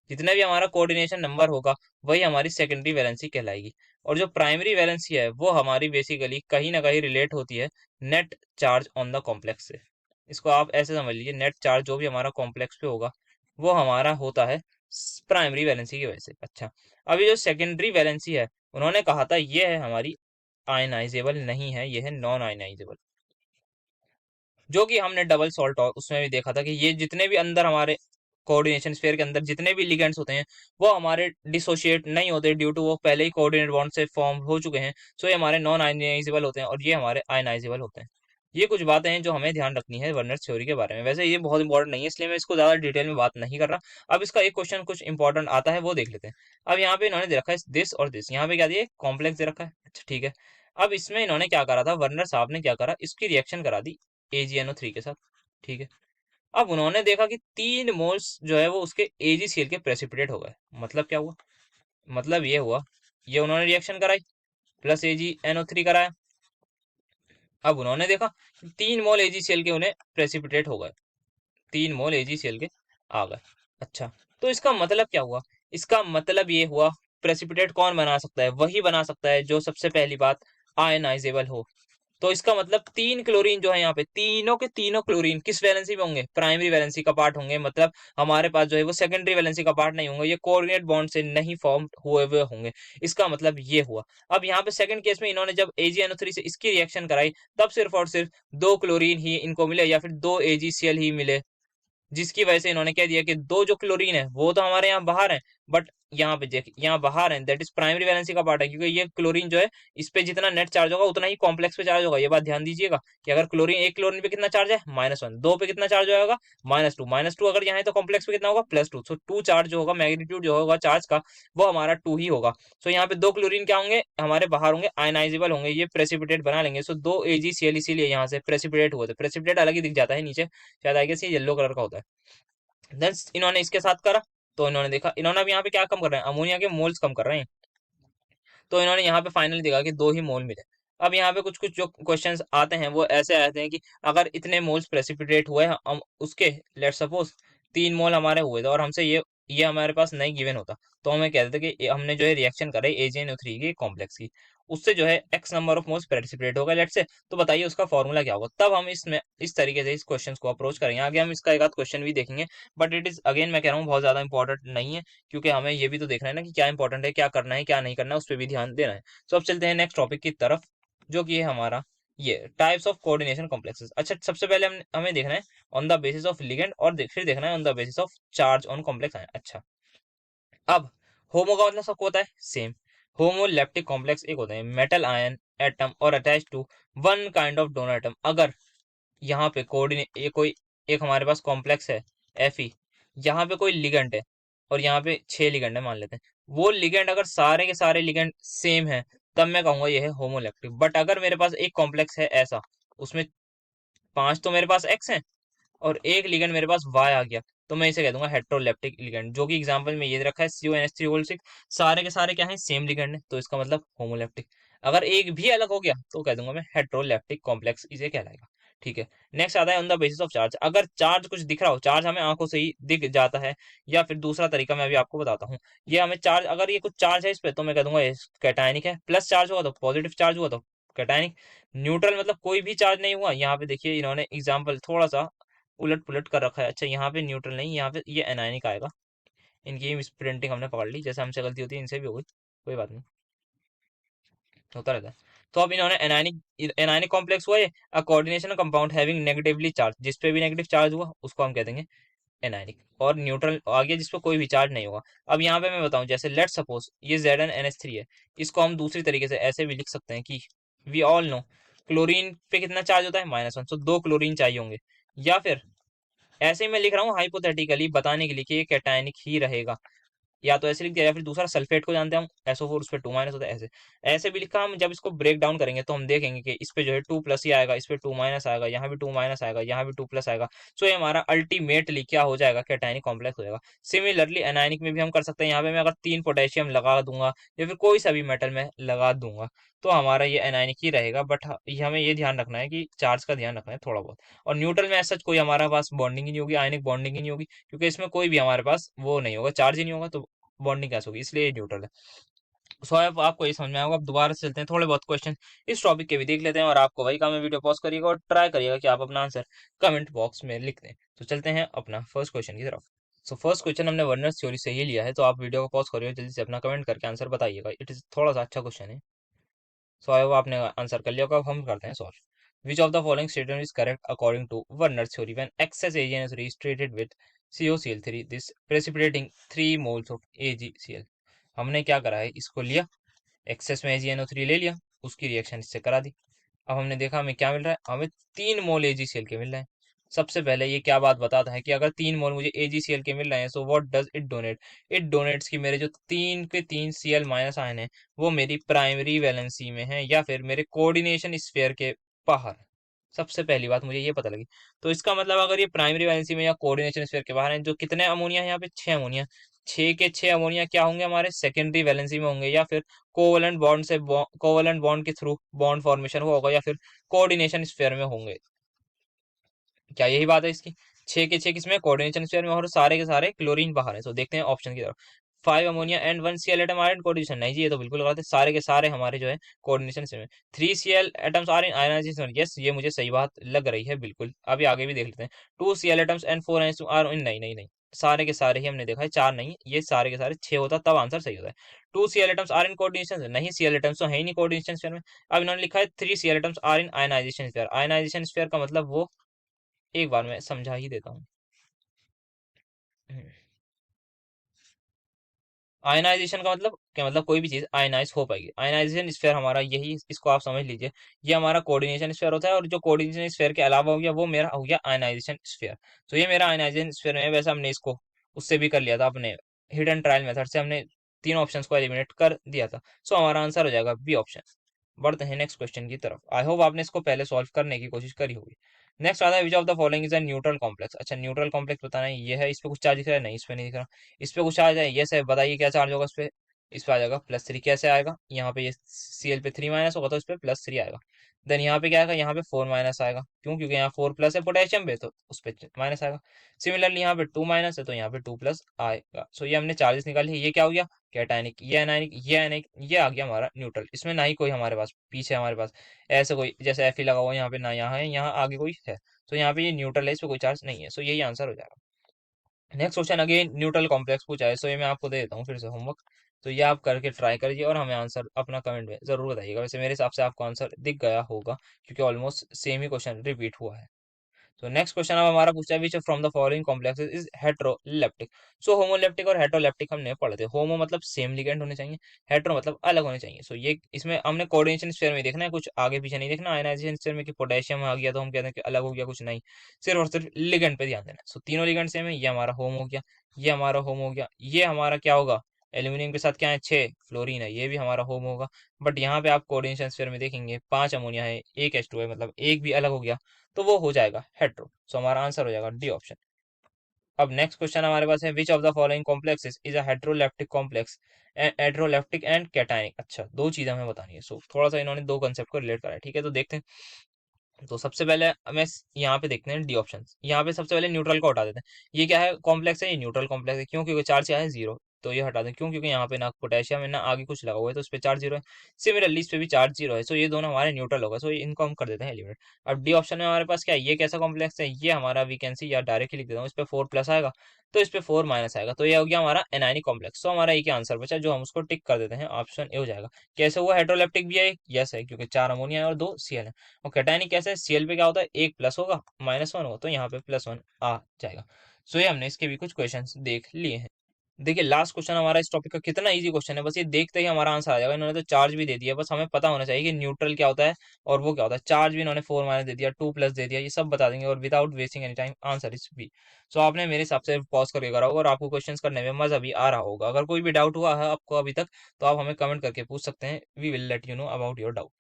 जितना भी हमारा कोऑर्डिनेशन नंबर होगा वही हमारी सेकेंडरी वैलेंसी कहलाएगी। और जो प्राइमरी वैलेंसी है वो हमारी बेसिकली कहीं ना कहीं रिलेट होती है net charge on the complex से। इसको आप ऐसे समझ लीजिए, नेट चार्ज जो भी हमारा कॉम्प्लेक्स पे होगा वो हमारा होता है प्राइमरी वैलेंसी की वजह से। अच्छा, अभी जो सेकेंडरी वैलेंसी है, उन्होंने कहा था ये है हमारी आयनाइजेबल नहीं है, ये है नॉन आयनाइजेबल, जो कि हमने डबल सॉल्ट उसमें भी देखा था कि ये जितने भी अंदर हमारे कोऑर्डिनेशन स्फीयर के अंदर जितने भी लिगेंड्स होते हैं वो हमारे डिसोशिएट नहीं होते, ड्यू टू वो पहले ही कोऑर्डिनेट बॉन्ड से फॉर्म हो चुके हैं, सो ये हमारे नॉन आयनाइजेबल होते हैं और ये हमारे आयनाइजेबल होते हैं। ये कुछ बातें हैं जो हमें ध्यान रखनी है वर्नर थ्योरी के बारे में, वैसे ये बहुत इंपॉर्टेंट नहीं है इसलिए मैं इसको ज्यादा डिटेल में बात नहीं कर रहा। अब इसका एक क्वेश्चन कुछ इंपॉर्टेंट आता है वो देख लेते हैं। अब यहाँ पे इन्होंने दे रखा है दिस और दिस, यहाँ पे क्या दिया, कॉम्प्लेक्स दे रखा है, अच्छा ठीक है। अब इसमें इन्होंने क्या करा था, वर्नर साहब ने क्या करा, इसकी रिएक्शन करा दी AgNO3 के साथ, ठीक है। अब उन्होंने देखा कि 3 मोल्स जो है वो उसके AgCl के प्रेसिपिटेट हो गए, मतलब क्या हुआ, मतलब ये हुआ, ये उन्होंने रिएक्शन कराई प्लस AgNO3 कराया। अब उन्होंने देखा 3 मोल AgCl के उन्हें प्रेसिपिटेट हो गए, 3 मोल AgCl के आ गए। अच्छा, तो इसका मतलब क्या हुआ, इसका मतलब ये हुआ प्रेसिपिटेट कौन बना सकता है, वही बना सकता है जो सबसे पहली बात आयनाइजेबल हो। तो इसका मतलब 3 क्लोरीन जो है यहाँ पे, तीनों के तीनों क्लोरीन किस वैलेंसी में होंगे, प्राइमरी वैलेंसी का पार्ट होंगे, मतलब हमारे पास जो है वो सेकेंडरी वैलेंसी का पार्ट नहीं होंगे, ये कोऑर्डिनेट बॉन्ड से नहीं फॉर्म हुए हुए होंगे, इसका मतलब ये हुआ। अब यहाँ पे सेकंड केस में इन्होंने जब AgNO3 से इसकी रिएक्शन कराई, तब सिर्फ और सिर्फ 2 क्लोरीन ही इनको मिले या फिर 2 AgCl ही मिले, जिसकी वजह से इन्होंने कह दिया कि 2 जो क्लोरीन है वो तो हमारे यहाँ बाहर है, बट यहाँ पे देख यहाँ बाहर है, दैट इज प्राइमरी वैलेंसी का पार्ट है, क्योंकि ये क्लोरीन जो है इस पे जितना नेट चार्ज होगा उतना ही कॉम्प्लेक्स पे चार्ज होगा। ये बात ध्यान दीजिएगा कि अगर क्लोरीन, एक क्लोरीन पे कितना चार्ज है, -1, 2 पे कितना चार्ज होगा, -2, -2 अगर यहाँ है तो कॉम्प्लेक्स पे कितना होगा, +2, सो 2 चार्ज जो होगा, मैग्नीट्यूड जो होगा चार्ज का वो हमारा 2 ही होगा। सो यहाँ पे 2 क्लोरीन क्या होंगे, हमारे बाहर होंगे, आयनाइजेबल होंगे, ये प्रेसिपिटेट बना लेंगे, सो 2 AgCl इसीलिए यहाँ से प्रेसिपिटेट हुए थे, प्रेसिपिटेट अलग ही दिख जाता है नीचे, शायद आई गेस ये येलो कलर का होता है। देन इन्होंने इसके साथ करा, तो इन्होंने देखा, इन्होंने अब यहाँ पे क्या कम कर रहे हैं, अमोनिया के मोल्स कम कर रहे हैं। तो इन्होंने यहाँ पे फाइनली देखा कि 2 ही मोल मिले। अब यहाँ पे कुछ कुछ जो क्वेश्चंस आते हैं वो ऐसे आते हैं कि अगर इतने मोल्स प्रेसिपिटेट हुए हम उसके, लेट सपोज 3 मोल हमारे हुए थे और हमसे ये हमारे पास नहीं गिवन होता, तो हमें कहते थे कि हमने जो है रिएक्शन करे AgNO3 की कॉम्प्लेक्स की, उससे जो है x number of moles precipitate होगा लेट से, तो बताइए उसका फॉर्मूला क्या होगा। तब हम इसमें इस तरीके से इस क्वेश्चन को अप्रोच करेंगे। आगे हम इसका एक आध क्वेश्चन भी देखेंगे, बट इट इज अगेन मैं कह रहा हूँ बहुत ज्यादा इंपॉर्टेंट नहीं है, क्योंकि हमें ये भी तो देखना है ना कि क्या इंपॉर्टेंट है, क्या करना है, क्या नहीं करना है, उस पर भी ध्यान देना है। तो अब चलते हैं नेक्स्ट टॉपिक की तरफ, जो कि है हमारा ये टाइप्स ऑफ कोऑर्डिनेशन कॉम्प्लेक्सेस। अच्छा, सबसे पहले हमें देखना है on the basis of ligand, और फिर देखना है on the basis of charge on complex ion. अच्छा, अब होमो का मतलब सबको होता है सेम। होमोलैप्टिक कॉम्प्लेक्स एक होता है मेटल आयन एटम और attach to one kind of donor atom. अगर यहाँ पे कोऑर्डिनेट ये कोई एक हमारे पास कॉम्प्लेक्स है Fe, यहाँ पे कोई लिगेंड है और यहाँ पे 6 लिगेंड है मान लेते हैं, वो लिगेंड अगर सारे के सारे लिगेंड सेम है, तब मैं कहूंगा ये है होमोलैप्टिक। बट अगर मेरे पास एक कॉम्प्लेक्स है ऐसा, उसमें 5 तो मेरे पास X है और एक लिगेंड मेरे पास Y आ गया, तो मैं इसे कह दूंगा हेट्रोलैप्टिक लिगेंड, जो कि एग्जांपल में ये दे रखा है CONH3 सारे के सारे क्या है, सेम लिगेंड है, तो इसका मतलब होमोलैप्टिक। अगर एक भी अलग हो गया तो कह दूंगा मैं हेट्रोलैप्टिक कॉम्प्लेक्स इसे कहलाएगा। ठीक है, नेक्स्ट आता है on the basis of charge. अगर चार्ज कुछ दिख रहा हो, चार्ज हमें आंखों से ही दिख जाता है, या फिर दूसरा तरीका मैं अभी आपको बताता हूँ, ये हमें चार्ज, अगर ये कुछ चार्ज है इस पे, तो मैं कह दूंगा ये कैटायनिक है। प्लस चार्ज हुआ तो पॉजिटिव चार्ज हुआ तो कैटायनिक। न्यूट्रल मतलब कोई भी चार्ज नहीं हुआ, यहाँ पे देखिए इन्होंने एग्जाम्पल थोड़ा सा उलट पुलट कर रखा है। अच्छा, यहाँ पे न्यूट्रल नहीं, यहाँ पे ये एनायनिक आएगा। इनकी मिस प्रिंटिंग हमने पकड़ ली, जैसे हमसे गलती होती है इनसे भी हो गई, कोई बात नहीं, होता रहता है। तो अब इन्होंने एनायनिक एनायनिक कॉम्प्लेक्स हुआ ये, अ coordination compound having negatively charge, जिस पे भी नेगेटिव चार्ज हुआ उसको हम कह देंगे एनायनिक, और न्यूट्रल आ गया जिसपे कोई भी चार्ज नहीं होगा। अब यहाँ पे मैं बताऊं, जैसे लेट सपोज ये ZnNH3 है, इसको हम दूसरी तरीके से ऐसे भी लिख सकते हैं कि वी ऑल नो क्लोरीन पे कितना चार्ज होता है -1, तो 2 क्लोरीन चाहिए होंगे। या फिर ऐसे ही मैं लिख रहा हूँ हाइपोथेटिकली बताने के लिए कि ये कैटायनिक ही रहेगा, या तो ऐसे लिख दिया, या फिर दूसरा सल्फेट को जानते हैं हम SO4, उस पर 2 - होता है, ऐसे ऐसे भी लिखा। हम जब इसको ब्रेक डाउन करेंगे तो हम देखेंगे कि इस पे जो है 2+ ही आएगा, इस पे 2- आएगा, यहाँ भी 2- आएगा, यहाँ भी 2+ आएगा। सो ये हमारा अल्टीमेटली क्या हो जाएगा, कैटायनिक कॉम्प्लेक्स हो जाएगा। सिमिलरली एनायनिक में भी हम कर सकते हैं, यहाँ पे मैं अगर 3 पोटेशियम लगा दूंगा या फिर कोई सा भी मेटल में लगा दूंगा, तो हमारा ये एनायनिक ही रहेगा। बट हमें ये ध्यान रखना है कि चार्ज का ध्यान रखना है थोड़ा बहुत। और न्यूट्रल में ऐसा कोई हमारा पास बॉन्डिंग ही नहीं होगी, आयनिक बॉन्डिंग ही नहीं होगी, क्योंकि इसमें कोई भी हमारे पास वो नहीं होगा, चार्ज ही नहीं होगा, तो बॉन्डिंग कैसे होगी, इसलिए ये न्यूट्रल है। सो अब आपको ये समझ में आएगा। अब दोबारा से चलते हैं, थोड़े बहुत क्वेश्चन इस टॉपिक के भी देख लेते हैं, और आपको वही काम है, वीडियो पॉज करिएगा और ट्राई करिएगा कि आप अपना आंसर कमेंट बॉक्स में लिख दें। तो चलते हैं अपना फर्स्ट क्वेश्चन की तरफ। सो फर्स्ट क्वेश्चन हमने वर्नर्स थ्योरी से ही लिया है, तो आप वीडियो को पॉज करिए, जल्दी से अपना कमेंट करके आंसर बताइएगा। इट इज थोड़ा सा अच्छा क्वेश्चन है। सो आई होप आपने आंसर कर लिया होगा। अब हम करते हैं solve. Which of the following statement is correct according to Werner's theory when excess AgNO3 is treated with COCl3 this precipitating 3 moles of AgCl। हमने क्या करा है, इसको लिया, एक्सेस में AgNO3 ले लिया, उसकी रिएक्शन इससे करा दी। अब हमने देखा हमें क्या मिल रहा है, हमें 3 मोल AgCl के मिल रहे हैं। सबसे पहले ये क्या बात बताता है कि अगर 3 मोल मुझे AgCl के मिल रहे हैं, so what does it donate, it donates कि मेरे जो 3 के 3 Cl- आयन है वो मेरी प्राइमरी वैलेंसी में है, या फिर मेरे कोऑर्डिनेशन स्फीयर के बाहर। सबसे पहली बात मुझे ये पता लगी। तो इसका मतलब अगर ये प्राइमरी वैलेंसी में या कोऑर्डिनेशन स्फीयर के बाहर है, जो कितने अमोनिया है यहाँ पे, 6 अमोनिया, 6 के 6 अमोनिया क्या होंगे हमारे सेकेंडरी वैलेंसी में होंगे, या फिर कोवलेंट बॉन्ड से कोवलेंट बॉन्ड के थ्रू बॉन्ड फॉर्मेशन हुआ होगा, या फिर कोऑर्डिनेशन स्फीयर में होंगे। क्या यही बात है इसकी, 6 के 6 किसमें, कोऑर्डिनेशन स्फीयर में, और सारे के सारे क्लोरीन बाहर है। तो देखते हैं ऑप्शन की तरफ। 5 ammonia and 1 Cl atom are in coordination, नहीं जी ये तो बिल्कुल गलत है, सारे के सारे हमारे जो है कोऑर्डिनेशन से में। 3 Cl atoms are in ionization, yes ये मुझे सही बात लग रही है बिल्कुल। अभी आगे भी देख लेते हैं। 2 Cl atoms and 4 are in, नहीं नहीं नहीं, सारे के सारे ही हमने देखा है, 4 नहीं, ये सारे के सारे 6 होता तब आंसर सही होता है। 2 Cl atoms are in coordination, नहीं Cl एटम्स तो है ही नहीं कोऑर्डिनेशन स्फीयर में। अब इन्होंने लिखा है 3 Cl atoms are in ionization sphere, ionization sphere का मतलब वो, एक बार मैं समझा ही देता हूँ। आयनाइजेशन का मतलब क्या, मतलब कोई भी चीज आयनाइज हो पाएगी। आयनाइजेशन स्फीयर हमारा यही, इसको आप समझ लीजिए, ये हमारा कोऑर्डिनेशन स्फीयर होता है, और जो कोऑर्डिनेशन स्फीयर के अलावा हो गया वो मेरा हो गया आयनाइजेशन स्फीयर। तो ये मेरा आयनाइजेशन स्फीयर है। वैसे हमने इसको उससे भी कर लिया था, अपने हिडन ट्रायल मेथड से हमने तीन ऑप्शंस को एलिमिनेट कर दिया था। सो हमारा आंसर हो जाएगा बी ऑप्शन। बढ़ते हैं नेक्स्ट क्वेश्चन की तरफ। आई होप आपने इसको पहले सॉल्व करने की कोशिश करी होगी। नेक्स्ट आता है विच of the following is a neutral complex. अच्छा न्यूट्रल कॉम्प्लेक्स बताना है, ये है, इस पे कुछ चार्ज दिख रहा है, नहीं इस पे नहीं दिख रहा। इस पे कुछ चार्ज है, यस है, बताइए क्या चार्ज होगा इस पे। इस पे आ जाएगा +3। कैसे आएगा, यहाँ पे ये Cl पे 3 माइनस होगा तो इस पे +3 आएगा। देन यहाँ पे क्या आएगा, यहाँ पे 4 माइनस आएगा, क्यों, क्योंकि यहाँ 4 प्लस है पोटेशियम पे, तो उस पे माइनस आएगा। सिमिलरली यहाँ पे 2 माइनस है तो यहाँ पे 2 प्लस आएगा। सो ये हमने चार्जेस निकाले, ये क्या हो गया, कैटायनिक, ये एनायनिक, ये एनायनिक, ये आ गया हमारा न्यूट्रल। इसमें ना ही कोई हमारे पास पीछे हमारे पास ऐसे कोई जैसे Fe लगा हुआ है यहाँ पे, ना यहाँ है, यहाँ आगे कोई है, तो यहाँ पे ये न्यूट्रल है, इस पे कोई चार्ज नहीं है। सो यही आंसर हो जाएगा। Next question again neutral complex पूछा है, सो ये मैं आपको दे देता हूँ फिर से होमवर्क। तो ये आप करके ट्राई करिए और हमें आंसर अपना कमेंट में जरूर बताइएगा। वैसे मेरे हिसाब से आपको आंसर दिख गया होगा, क्योंकि ऑलमोस्ट सेम ही क्वेश्चन रिपीट हुआ है। तो नेक्स्ट क्वेश्चन अब हमारा पूछा है which from the following complexes is heteroleptic. So homoleptic और हेट्रोलेप्टिक हमने पढ़े थे। होमो मतलब सेम लिगेंड होने चाहिए, हेट्रो मतलब अलग होने चाहिए। सो ये इसमें हमने कोऑर्डिनेशन स्फीयर में देखना है, कुछ आगे पीछे नहीं देखना। आयनाइजेशन स्फीयर में कि पोटेशियम आ गया तो हम कहते हैं कि अलग हो गया, कुछ नहीं, सिर्फ और सिर्फ लिगेंड पे ध्यान देना है। सो तीनों लिगेंड सेम है, ये हमारा होम हो गया, ये हमारा होम हो गया, ये हमारा क्या होगा, एल्यूमिनियम के साथ क्या है 6 फ्लोरीन है, ये भी हमारा होम होगा। बट यहाँ पे आप कोऑर्डिनेशन स्फीयर में देखेंगे 5 अमोनिया है, एक H2 है, मतलब एक भी अलग हो गया तो वो हो जाएगा हेट्रो। सो हमारा आंसर हो जाएगा डी ऑप्शन। अब नेक्स्ट क्वेश्चन हमारे पास है विच of the following complexes is a heteroleptic complex, heteroleptic and cationic. अच्छा दो चीजें हमें बतानी है। सो थोड़ा सा इन्होंने दो कंसेप्ट को रिलेट करा है, ठीक है, तो देखते हैं। तो सबसे पहले हमें यहाँ पे देखते हैं डी ऑप्शन। यहाँ पे सबसे पहले न्यूट्रल को हटा देते हैं। ये क्या है, कॉम्प्लेक्स है, ये न्यूट्रल कॉम्प्लेक्स है, क्यों, क्योंकि चार्ज क्या है 0। तो ये हटा दें, क्यों, क्योंकि यहाँ पे ना पोटेशियम है ना आगे कुछ लगा हुआ है, तो इस पे चार्ज 0 है। सिमिलरली इस पे भी चार्ज 0 है, सो ये दोनों हमारे न्यूट्रल होगा। सो इनको हम कर देते हैं एलिमिनेट। अब डी ऑप्शन में हमारे पास क्या है, ये कैसा कॉम्प्लेक्स है, ये हमारा वीकेंसी या डायरेक्टली लिख देता हूँ, इस पे 4 प्लस आएगा तो इस पे 4 माइनस आएगा, तो ये हो गया हमारा एनायनिक कॉम्प्लेक्स। तो हमारा एक ही आंसर बचा जो हम उसको टिक कर देते हैं, ऑप्शन ए हो जाएगा। कैसे हुआ, हेट्रोलेप्टिक भी है, यस है, क्योंकि 4 अमोनिया है और 2 Cl है। और कैटायनिक कैसे है, Cl पे क्या होता है, एक प्लस होगा -1 होगा, तो यहाँ पे +1 आ जाएगा। सो ये हमने इसके भी कुछ क्वेश्चंस देख लिए हैं। देखिए लास्ट क्वेश्चन हमारा इस टॉपिक का कितना इजी क्वेश्चन है, बस ये देखते ही हमारा आंसर आ जाएगा। इन्होंने तो चार्ज भी दे दिया, बस हमें पता होना चाहिए कि न्यूट्रल क्या होता है और वो क्या होता है। चार्ज भी इन्होंने 4 माइनस दे दिया, 2 प्लस दे दिया, ये सब बता देंगे और without wasting any time answer is B. So आपने मेरे हिसाब से पॉज करके करा होगा और आपको क्वेश्चंस करने में मजा भी आ रहा होगा। अगर कोई भी डाउट हुआ है आपको अभी तक, तो आप हमें कमेंट करके पूछ सकते हैं, we will let you know about your doubt.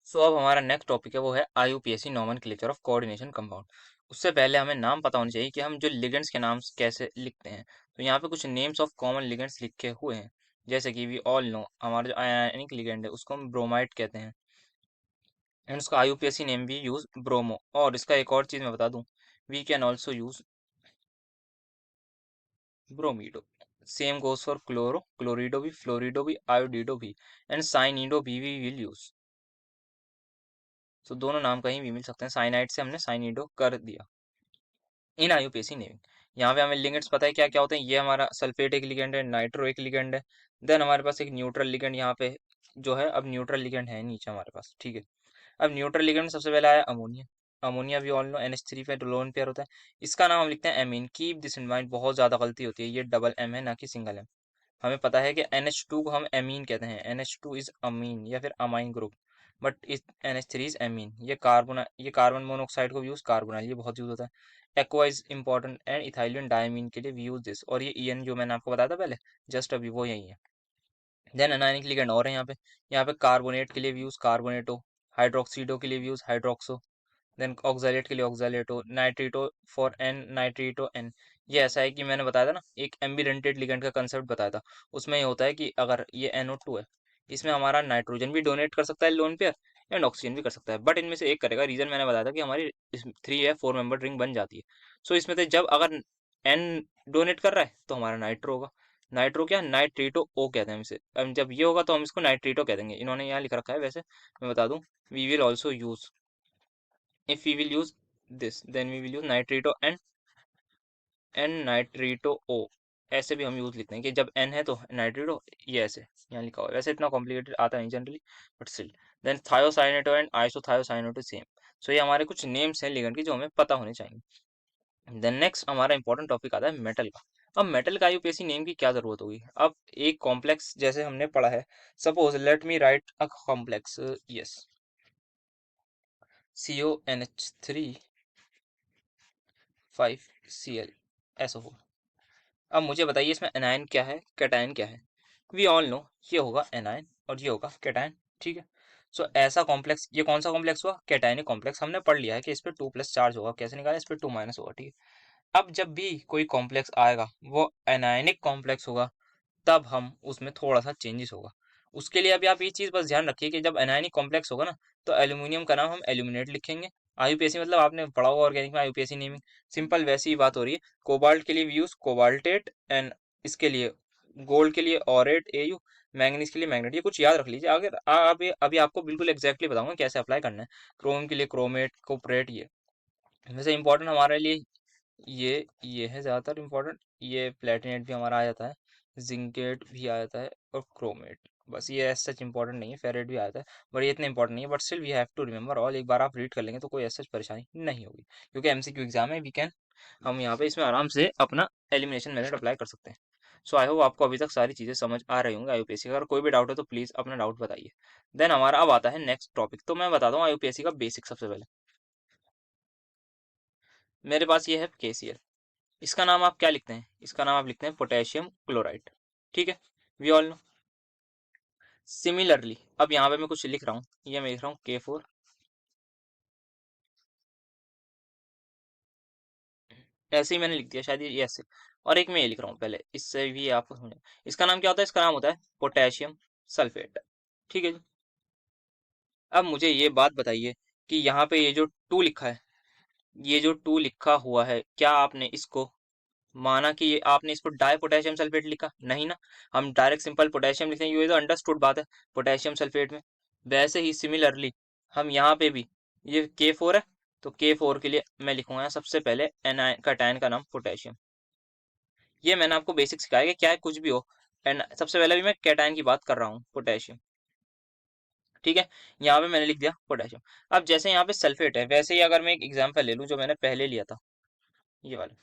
So अब हमारा नेक्स्ट टॉपिक है वो है IUPAC nomenclature of coordination compound. उससे पहले हमें नाम पता होना चाहिए कि हम जो लिगेंड्स के नाम कैसे लिखते हैं। तो यहाँ पे कुछ नेम्स ऑफ कॉमन लिगेंड्स लिखे हुए हैं, जैसे कि वी ऑल नो हमारा जो आयनिक लिगेंड है उसको हम ब्रोमाइड कहते हैं, एंड उसका IUPAC नेम भी यूज ब्रोमो। और इसका एक और चीज मैं बता दूं, we can also use bromido. Same goes for chloro, chlorido भी, फ्लोरिडो भी, आयोडीडो भी, एंड साइनिडो भी वी विल यूज। तो दोनों नाम कहीं भी मिल सकते हैं, साइनाइड से हमने साइनिडो कर दिया इन IUPAC नेमिंग। यहाँ पे हमें लिगेंड्स पता है क्या क्या होते हैं, ये हमारा सल्फेट एक लिगेंड है, नाइट्रो एक लिगेंड है, देन हमारे पास एक न्यूट्रल लिगेंड यहाँ पे जो है, अब न्यूट्रल लिगेंड है नीचे हमारे पास, ठीक है। अब न्यूट्रल लिगेंड सबसे पहले आया अमोनिया। अमोनिया भी ऑल नो NH3 पे लोन पेयर होता है, इसका नाम हम लिखते हैं amine. Keep this in mind, बहुत ज्यादा गलती होती है, ये डबल M है ना कि सिंगल M। हमें पता है कि NH2 को हम एमीन कहते हैं, NH2 इज अमीन या फिर अमाइन ग्रुप, बट इस NH3 इज एमीन। ये कार्बन मोनोऑक्साइड को भी यूज कार्बोनाइल, ये बहुत यूज होता है। Aqua is important and ethylene diamine के लिए वी यूज दिस, और ये EN जो मैंने आपको बताया था पहले जस्ट अभी, वो यही है। देन अनायनिक लिगेंड और है यहाँ पे कार्बोनेट के लिए भी यूज कार्बोनेटो, हाइड्रोक्सीडो के लिए भी यूज हाइड्रोक्सो, देन ऑक्सालेट के लिए oxalato, nitrito for N nitrito N. ये ऐसा है कि मैंने बताया था ना, एक एम्बिडेंटेड लिगेंड का कंसेप्ट बताया था, उसमें ये होता है कि अगर ये NO2 है, इसमें हमारा नाइट्रोजन भी डोनेट कर सकता है लोन पेयर एंड ऑक्सीजन भी कर सकता है, बट इनमें से एक करेगा। रीजन मैंने बताया था कि हमारी 3 या 4 मेंबर रिंग बन जाती है। सो इसमें से जब अगर एन डोनेट कर रहा है तो हमारा नाइट्रो होगा। नाइट्रो क्या, नाइट्रीटो ओ कहते हैं हम इसे। अब जब ये होगा तो हम इसको नाइट्रीटो कह देंगे, इन्होंने यहाँ लिख रखा है वैसे, मैं बता दूं, we will also use, if we will use this then we will use nitrito and nitrito o। ऐसे भी हम यूज लिखते हैं कि जब n है तो नाइट्रीटो, ये ऐसे यहाँ लिखा हुआ है। वैसे इतना कॉम्प्लिकेटेड आता नहीं generally, but still. Then thiocyanato and isothiocyanato same. So ये हमारे कुछ नेम्स हैं लिगेंड के जो हमें पता होने चाहिए। देन नेक्स्ट हमारा इंपॉर्टेंट टॉपिक आता है मेटल का। अब मेटल का IUPAC नेम की क्या जरूरत होगी। अब एक कॉम्प्लेक्स जैसे हमने पढ़ा है, suppose let me right a complex, yes, CONH3 5Cl SO4। अब मुझे बताइए इसमें एनायन क्या है, कैटायन क्या है। वी ऑल नो ये होगा एनायन और ये होगा कैटायन, ठीक है। सो ऐसा कॉम्प्लेक्स, ये कौन सा कॉम्प्लेक्स हुआ, कैटायनिक कॉम्प्लेक्स। हमने पढ़ लिया है कि इस पे 2+ चार्ज होगा, कैसे निकाला, इस पे 2- होगा, ठीक है। अब जब भी कोई कॉम्प्लेक्स आएगा वो एनायनिक कॉम्प्लेक्स होगा, तब हम उसमें थोड़ा सा चेंजेस होगा। उसके लिए अभी आप ये चीज बस ध्यान रखिए कि जब एनायनिक कॉम्प्लेक्स होगा ना, तो एल्यूमिनियम का नाम हम एल्यूमिनेट लिखेंगे। आईयूपीएसी मतलब आपने पढ़ा होगा ऑर्गेनिक में आईयूपीएसी नेमिंग, सिंपल वैसी ही बात हो रही है। कोबाल्ट के लिए वी यूज कोबाल्टेट, एंड इसके लिए गोल्ड के लिए ऑरेट एयू, मैंगनीज के लिए मैग्नेट। ये कुछ याद रख लीजिए। अगर अभी आपको बिल्कुल एग्जैक्टली बताऊंगा कैसे अप्लाई करना है। क्रोम के लिए क्रोमेट, कोपरेट, ये वैसे इंपॉर्टेंट हमारे लिए ये है ज़्यादातर इम्पोर्टेंट। ये प्लेटिनेट भी हमारा आ जाता है, जिंकेट भी आ जाता है, और क्रोमेट। बस ये एज सच इंपॉर्टेंट नहीं है, फेरेट भी आ जाता है, बट ये इतना इंपॉर्टेंट नहीं है। But still we have to remember all. एक बार आप रीड कर लेंगे तो कोई एज सच परेशानी नहीं होगी, क्योंकि एमसीक्यू एग्जाम है। वी कैन, हम यहाँ पे इसमें आराम से अपना एलिमिनेशन मेथड अप्लाई कर सकते हैं। सो आई होप आपको अभी तक सारी चीज़ें समझ आ रही होंगी आईयूपीएससी का। अगर कोई भी डाउट है तो प्लीज़ अपना डाउट बताइए। देन हमारा अब आता है नेक्स्ट टॉपिक। तो मैं बताता हूँ आईयूपीएससी का बेसिक। सबसे पहले मेरे पास ये है केसीएल। इसका नाम आप क्या लिखते हैं, इसका नाम आप लिखते हैं पोटेशियम क्लोराइड, ठीक है। We all no. सिमिलरली अब यहाँ पे मैं कुछ लिख रहा हूँ, ये मैं लिख रहा हूँ K4। ऐसे ही मैंने लिख दिया शायद, ये ऐसे। और एक मैं ये लिख रहा हूँ पहले, इससे भी आपको समझ। इसका नाम क्या होता है, इसका नाम होता है पोटेशियम सल्फेट, ठीक है जी। अब मुझे ये बात बताइए कि यहाँ पे ये जो टू लिखा है, ये जो टू लिखा हुआ है, क्या आपने इसको माना कि ये आपने इसको डाई पोटेशियम सल्फेट लिखा, नहीं ना। हम डायरेक्ट सिंपल पोटेशियम लिखते हैं, ये तो अंडरस्टूड बात है पोटेशियम सल्फेट में। वैसे ही सिमिलरली हम यहाँ पे भी, ये K4 है, तो K4 के लिए मैं लिखूंगा सबसे पहले एनायन कैटायन का नाम पोटेशियम। ये मैंने आपको बेसिक सिखाया कि क्या है, कुछ भी हो। एंड सबसे पहले भी मैं कैटायन की बात कर रहा हूँ, पोटेशियम, ठीक है। यहाँ पे मैंने लिख दिया पोटेशियम। अब जैसे यहाँ पे सल्फेट है, वैसे ही अगर मैं एक एग्जाम्पल ले लूँ जो मैंने पहले लिया था, ये वाला।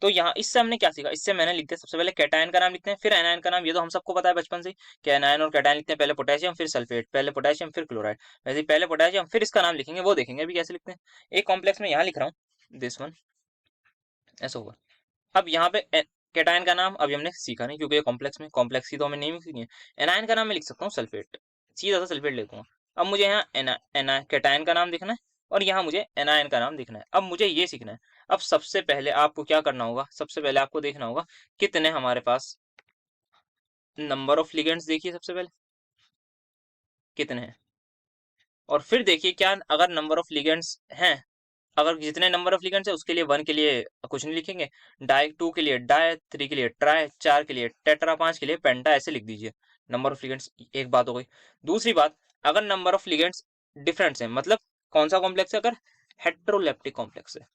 तो यहाँ इससे हमने क्या सीखा, इससे मैंने लिख दिया सबसे पहले कैटायन का नाम लिखते हैं, फिर एनायन का नाम। ये तो हम सबको पता है बचपन से ही कि एनायन और कैटायन लिखते हैं, पहले पोटेशियम फिर सल्फेट, पहले पोटेशियम फिर क्लोराइड। वैसे ही पहले पोटेशियम फिर इसका नाम लिखेंगे, वो देखेंगे अभी कैसे लिखते हैं। एक कॉम्प्लेक्स में यहाँ लिख रहा हूँ, दिस वन, ऐसा होगा। अब यहाँ पे कैटायन का नाम अभी हमने सीखा नहीं, क्योंकि कॉम्प्लेक्स में, कॉम्प्लेक्स की तो हमें नेम सीखी है। एनायन का नाम मैं लिख सकता हूँ सल्फेट, सीधा सा सल्फेट लिख दूंगा। अब मुझे यहाँ कैटायन का नाम लिखना है, और यहाँ मुझे एनायन का नाम लिखना है। अब मुझे ये सीखना है। अब सबसे पहले आपको क्या करना होगा, सबसे पहले आपको देखना होगा कितने हमारे पास नंबर ऑफ लिगेंड्स, देखिए सबसे पहले कितने हैं। और फिर देखिए क्या, अगर नंबर ऑफ लिगेंड्स हैं, अगर जितने नंबर ऑफ लिगेंड्स है उसके लिए वन के लिए कुछ नहीं लिखेंगे, डाई टू के लिए डाई, थ्री के लिए ट्राई, चार के लिए टेट्रा, पांच के लिए पेंटा, ऐसे लिख दीजिए नंबर ऑफ लिगेंड्स। एक बात हो गई। दूसरी बात, अगर नंबर ऑफ लिगेंड्स डिफरेंट है, मतलब कौन सा कॉम्प्लेक्स है, अगर हेट्रोलेप्टिक कॉम्प्लेक्स है,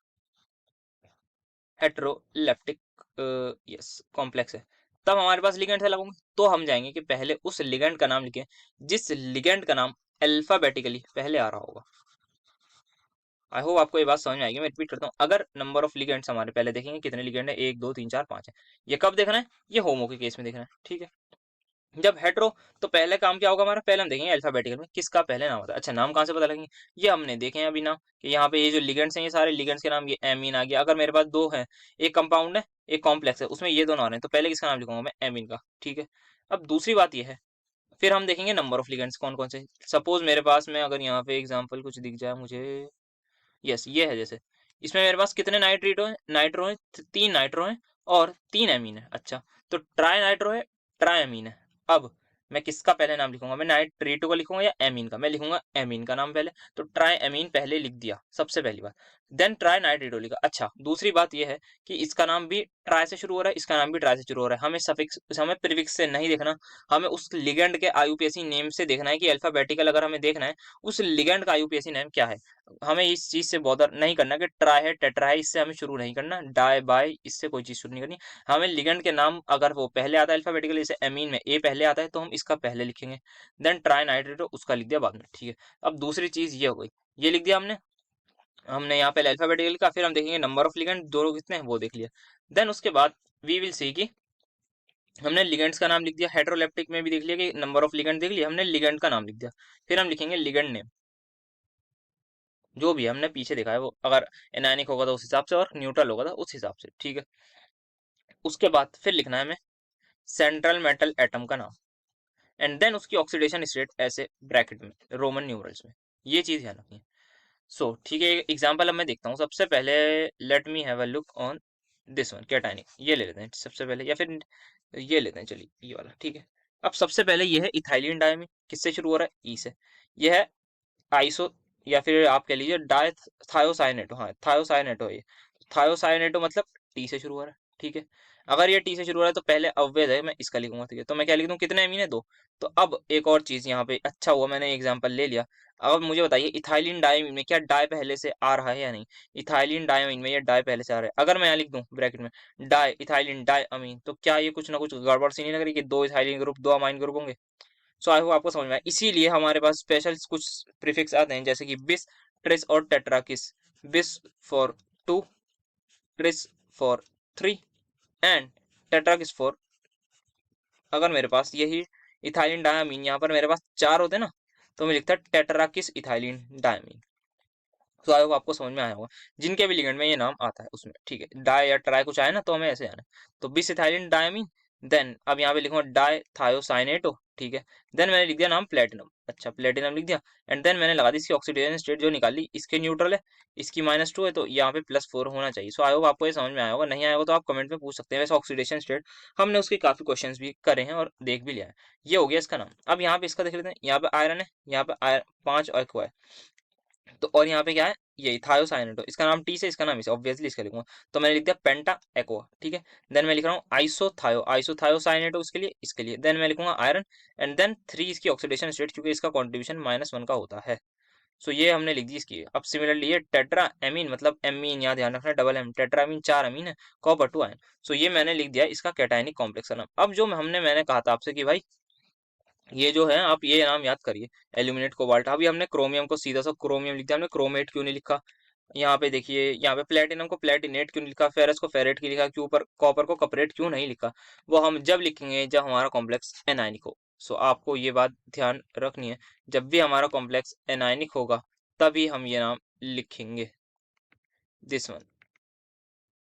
हेट्रोलेप्टिक यस कॉम्प्लेक्स है, तब हमारे पास लिगेंड्स अलग होंगे। तो हम जाएंगे कि पहले उस लिगेंड का नाम लिखें जिस लिगेंड का नाम अल्फाबेटिकली पहले आ रहा होगा। आई होप आपको ये बात समझ में आएगी। मैं रिपीट करता हूँ, अगर नंबर ऑफ लिगेंड्स हमारे पहले देखेंगे कितने लिगेंड है, 1 2 3 4 5 है। ये कब देखना है, ये होमो के केस में देखना है, ठीक है। जब हेट्रो, तो पहले काम क्या होगा हमारा, पहले हम देखेंगे अल्फाबेटिकल में किसका पहले नाम होता है। अच्छा, नाम कहाँ से पता लगेंगे, ये हमने देखे हैं अभी नाम, कि यहाँ पे ये जो लिगेंड्स हैं, ये सारे लिगेंड्स के नाम, ये एमीन आ गया। अगर मेरे पास दो है, एक कंपाउंड है एक कॉम्प्लेक्स है, उसमें ये दोनों आ रहे हैं, तो पहले किसका नाम लिखूंगा मैं, एमीन का, ठीक है। अब दूसरी बात ये है, फिर हम देखेंगे नंबर ऑफ लिगेंड्स कौन कौन से। सपोज मेरे पास में अगर यहाँ पे एग्जाम्पल कुछ दिख जाए मुझे, यस ये है जैसे, इसमें मेरे पास कितने नाइट्रेटो हैं, नाइट्रो हैं, 3 नाइट्रो हैं और 3 एमीन है। अच्छा, तो ट्राई नाइट्रो है, ट्राई एमीन है। अब मैं किसका पहले नाम लिखूंगा, मैं नाइट्रेटो का लिखूंगा या एमीन का, मैं लिखूंगा एमीन का नाम पहले। तो ट्राई एमीन पहले लिख दिया सबसे पहली बात, देन ट्राई नाइट्रेटो लिखा। अच्छा, दूसरी बात यह है कि इसका नाम भी ट्राई से शुरू हो रहा है, इसका नाम भी ट्राई से शुरू हो रहा है। हमें सफिक्स, हमें प्रीफिक्स से नहीं देखना, हमें उस लिगेंड के आईयूपीएसी नेम से देखना है कि अल्फाबेटिकल अगर हमें देखना है उस लिगेंड का आईयूपीएसी नेम क्या है। हमें इस चीज से बॉदर नहीं करना कि ट्राई है टेट्रा है, इससे हमें शुरू नहीं करना, डाई बाय इससे कोई चीज शुरू नहीं करनी। हमें लिगेंड के नाम अगर वो पहले आता है अल्फाबेटिकली, जैसे एमीन में ए पहले आता है, तो हम इसका पहले लिखेंगे। देन ट्राई नाइट्रेटो उसका लिख दिया बाद में, ठीक है। अब दूसरी चीज ये हो गई, ये लिख दिया हमने, हमने यहाँ पहले अल्फाबेटिकल का, फिर हम देखेंगे नंबर ऑफ लिगेंड दोनों कितने हैं वो देख लिया। देन उसके बाद वी विल सी कि हमने लिगेंड्स का नाम लिख दिया, हेट्रोलेप्टिक में भी देख लिया कि नंबर ऑफ लिगेंड देख लिया, हमने लिगेंड का नाम लिख दिया। फिर हम लिखेंगे लिगेंड नेम, जो भी हमने पीछे देखा है वो, अगर एनायनिक होगा तो उस हिसाब से, और न्यूट्रल होगा तो उस हिसाब से, ठीक है। उसके बाद फिर लिखना है हमें सेंट्रल मेटल एटम का नाम। एंड देन उसकी ऑक्सीडेशन स्टेट ऐसे ब्रैकेट में रोमन न्यूमरल्स में, ये चीज ध्यान रखनी है। सो ठीक है, एग्जाम्पल अब मैं देखता हूँ। सबसे पहले let me have a look on this one, cationic, ये ले लेते हैं सबसे पहले, या फिर ये लेते हैं, चलिए ये वाला ठीक है। अब सबसे पहले ये है इथाइलिन डायमीन, किससे शुरू हो रहा है, ई से। ये है आइसो, या फिर आप कह लीजिए डाई थायोसाइनेटो, हाँ थायोसाइनेटो, ये थायोसाइनेटो मतलब टी से शुरू हो रहा है, ठीक है। अगर ये टी से शुरू हो रहा है तो पहले अवयव है, मैं इसका लिखूंगा, ठीक है। तो मैं क्या लिख दूं, कितने अमीन है, 2। तो अब एक और चीज यहाँ पे, अच्छा हुआ मैंने एग्जांपल ले लिया। अब मुझे बताइए इथाइलिन डायमीन में क्या डाई पहले से आ रहा है या नहीं। इथाइलिन डायमीन में ये डाई पहले से आ रहा है। अगर मैं यहाँ लिख दूं ब्रैकेट में डाई इथाइलिन डाई अमीन, तो क्या ये कुछ ना कुछ गड़बड़ सी नहीं लग रही कि 2 इथाइलिन ग्रुप 2 अमाइन ग्रुप होंगे। सो आई होप आपको समझ में आया। इसीलिए हमारे पास स्पेशल कुछ प्रीफिक्स आते हैं, जैसे कि बिस, ट्रिस और tetrakis. Bis for 2, tris for 3 and tetrakis for, अगर मेरे पास यही इथाइलिन डायमीन यहाँ पर मेरे पास 4 होते ना, तो मैं लिखता टेट्राकिस इथाइलिन डायमीन। तो आई होप आपको समझ में आया होगा, जिनके भी लिगेंड में ये नाम आता है उसमें, ठीक है। डाई या ट्राई कुछ आए ना तो हमें ऐसे आना है। तो बिस इथाइलिन डायमीन, देन अब यहाँ पे लिखूंगा डाई थायोसाइनेटो, ठीक है। देन मैंने लिख दिया नाम प्लेटिनम, अच्छा प्लेटिनम लिख दिया। एंड देन मैंने लगा दी इसकी ऑक्सीडेशन स्टेट जो निकाली, इसके न्यूट्रल है, इसकी -2 है, तो यहाँ पे +4 होना चाहिए। सो आई होप आपको ये समझ में आया होगा, नहीं आया होगा तो आप कमेंट में पूछ सकते हैं। वैसे ऑक्सीडेशन स्टेट हमने उसके काफी क्वेश्चंस भी करे हैं और देख भी लिया है। ये हो गया इसका नाम। अब यहाँ पे इसका देख लेते हैं, यहाँ पे आयरन है, यहाँ पे आयरन 5 एक्वा है, तो और यहाँ पे क्या है, ये थायोसाइनेटो, इसका नाम टी से, इसका नाम इसे, ऑब्वियसली इसका लिखूंगा। तो मैंने लिख दिया पेंटा एक्वा, ठीक है। देन मैं लिख रहा हूँ आइसोथायो, आइसोथायोसाइनेटो इसके लिए, इसके लिए। देन मैं लिखूंगा आयरन, एंड देन 3 इसकी ऑक्सीडेशन स्टेट, क्योंकि इसका कॉन्ट्रीब्यूशन -1 का होता है। सो ये हमने लिख दी इसकी। अब सिमिलरली ये टेट्रा एमीन, मतलब एमीन यहाँ ध्यान रखना, डबल एम, टेट्रा एमीन 4 अमीन है, कॉपर 2 आयन। सो ये मैंने लिख दिया इसका कैटायनिक कॉम्प्लेक्स का नाम। अब जो मैंने कहा था आपसे कि भाई ये जो है आप ये नाम याद करिए, एल्यूमिनेट कोबाल्ट। अभी हमने क्रोमियम को सीधा सा क्रोमियम लिख दिया, हमने क्रोमेट क्यों नहीं लिखा। यहाँ पे देखिए, यहाँ पे प्लेटिनम को प्लेटिनेट क्यों नहीं लिखा, फेरस को फेरेट क्यों लिखा, क्यों पर कॉपर को कपरेट क्यों नहीं लिखा, वो हम जब लिखेंगे जब हमारा कॉम्प्लेक्स एनायनिक हो। सो आपको ये बात ध्यान रखनी है, जब भी हमारा कॉम्प्लेक्स एनायनिक होगा तभी हम ये नाम लिखेंगे, दिस वन,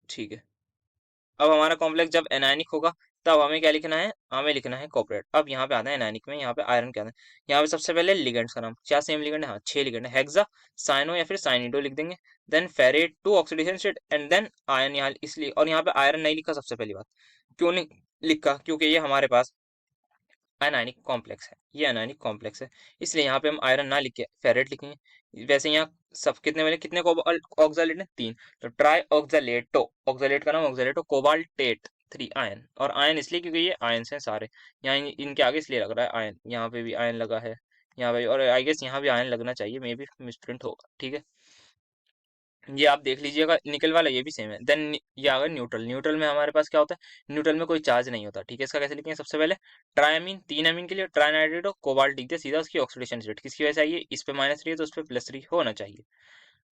ठीक है। अब हमारा कॉम्प्लेक्स जब एनायनिक होगा तब हमें क्या लिखना है, हमें लिखना है कॉपरेट। अब यहाँ पे आता है एनायनिक में, यहाँ पे आयरन क्या आता है, यहाँ पे सबसे पहले लिगेंड्स का नाम, क्या सेम लिगेंड है, हाँ 6 लिगेंड है, हेक्सा, साइनो या फिर साइनिडो लिख देंगे। Then ferrate 2 oxidation state, and then iron यहाँ इसलिए, और यहाँ पे आयरन नहीं लिखा, सबसे पहली बात क्यों नहीं लिखा, क्योंकि ये हमारे पास अनायनिक कॉम्प्लेक्स है, ये अनायनिक कॉम्प्लेक्स है, इसलिए यहाँ पे हम आयरन ना लिख के फेरेट लिखेंगे। वैसे यहाँ सब कितने वाले, कितने ऑक्सालेट है, 3, तो ट्राई ऑक्सालेटो, ऑक्सालेट का नाम ऑक्सालेटो, कोबाल्टेट 3 आयन, और आयन इसलिए क्योंकि ये आयन्स हैं सारे, यहाँ इनके आगे इसलिए लग रहा है आयन, यहाँ पे भी आयन लगा है, यहाँ पे, और आई गेस यहाँ भी आयन लगना चाहिए, मे बी मिसप्रिंट होगा, ठीक है। ये आप देख लीजिएगा, निकल वाला ये भी सेम है। देन ये आ गया न्यूट्रल, न्यूट्रल में हमारे पास क्या होता है, न्यूट्रल में कोई चार्ज नहीं होता, ठीक है। इसका कैसे लिखेंगे, सबसे पहले ट्रायमीन, 3 अमीन के लिए ट्राइनाइट्रेट कोबाल्ट लिख दिया सीधा, उसकी ऑक्सीडेशन स्टेट किसकी वजह से आई है, इस पे -3 है तो उस पे +3 होना चाहिए।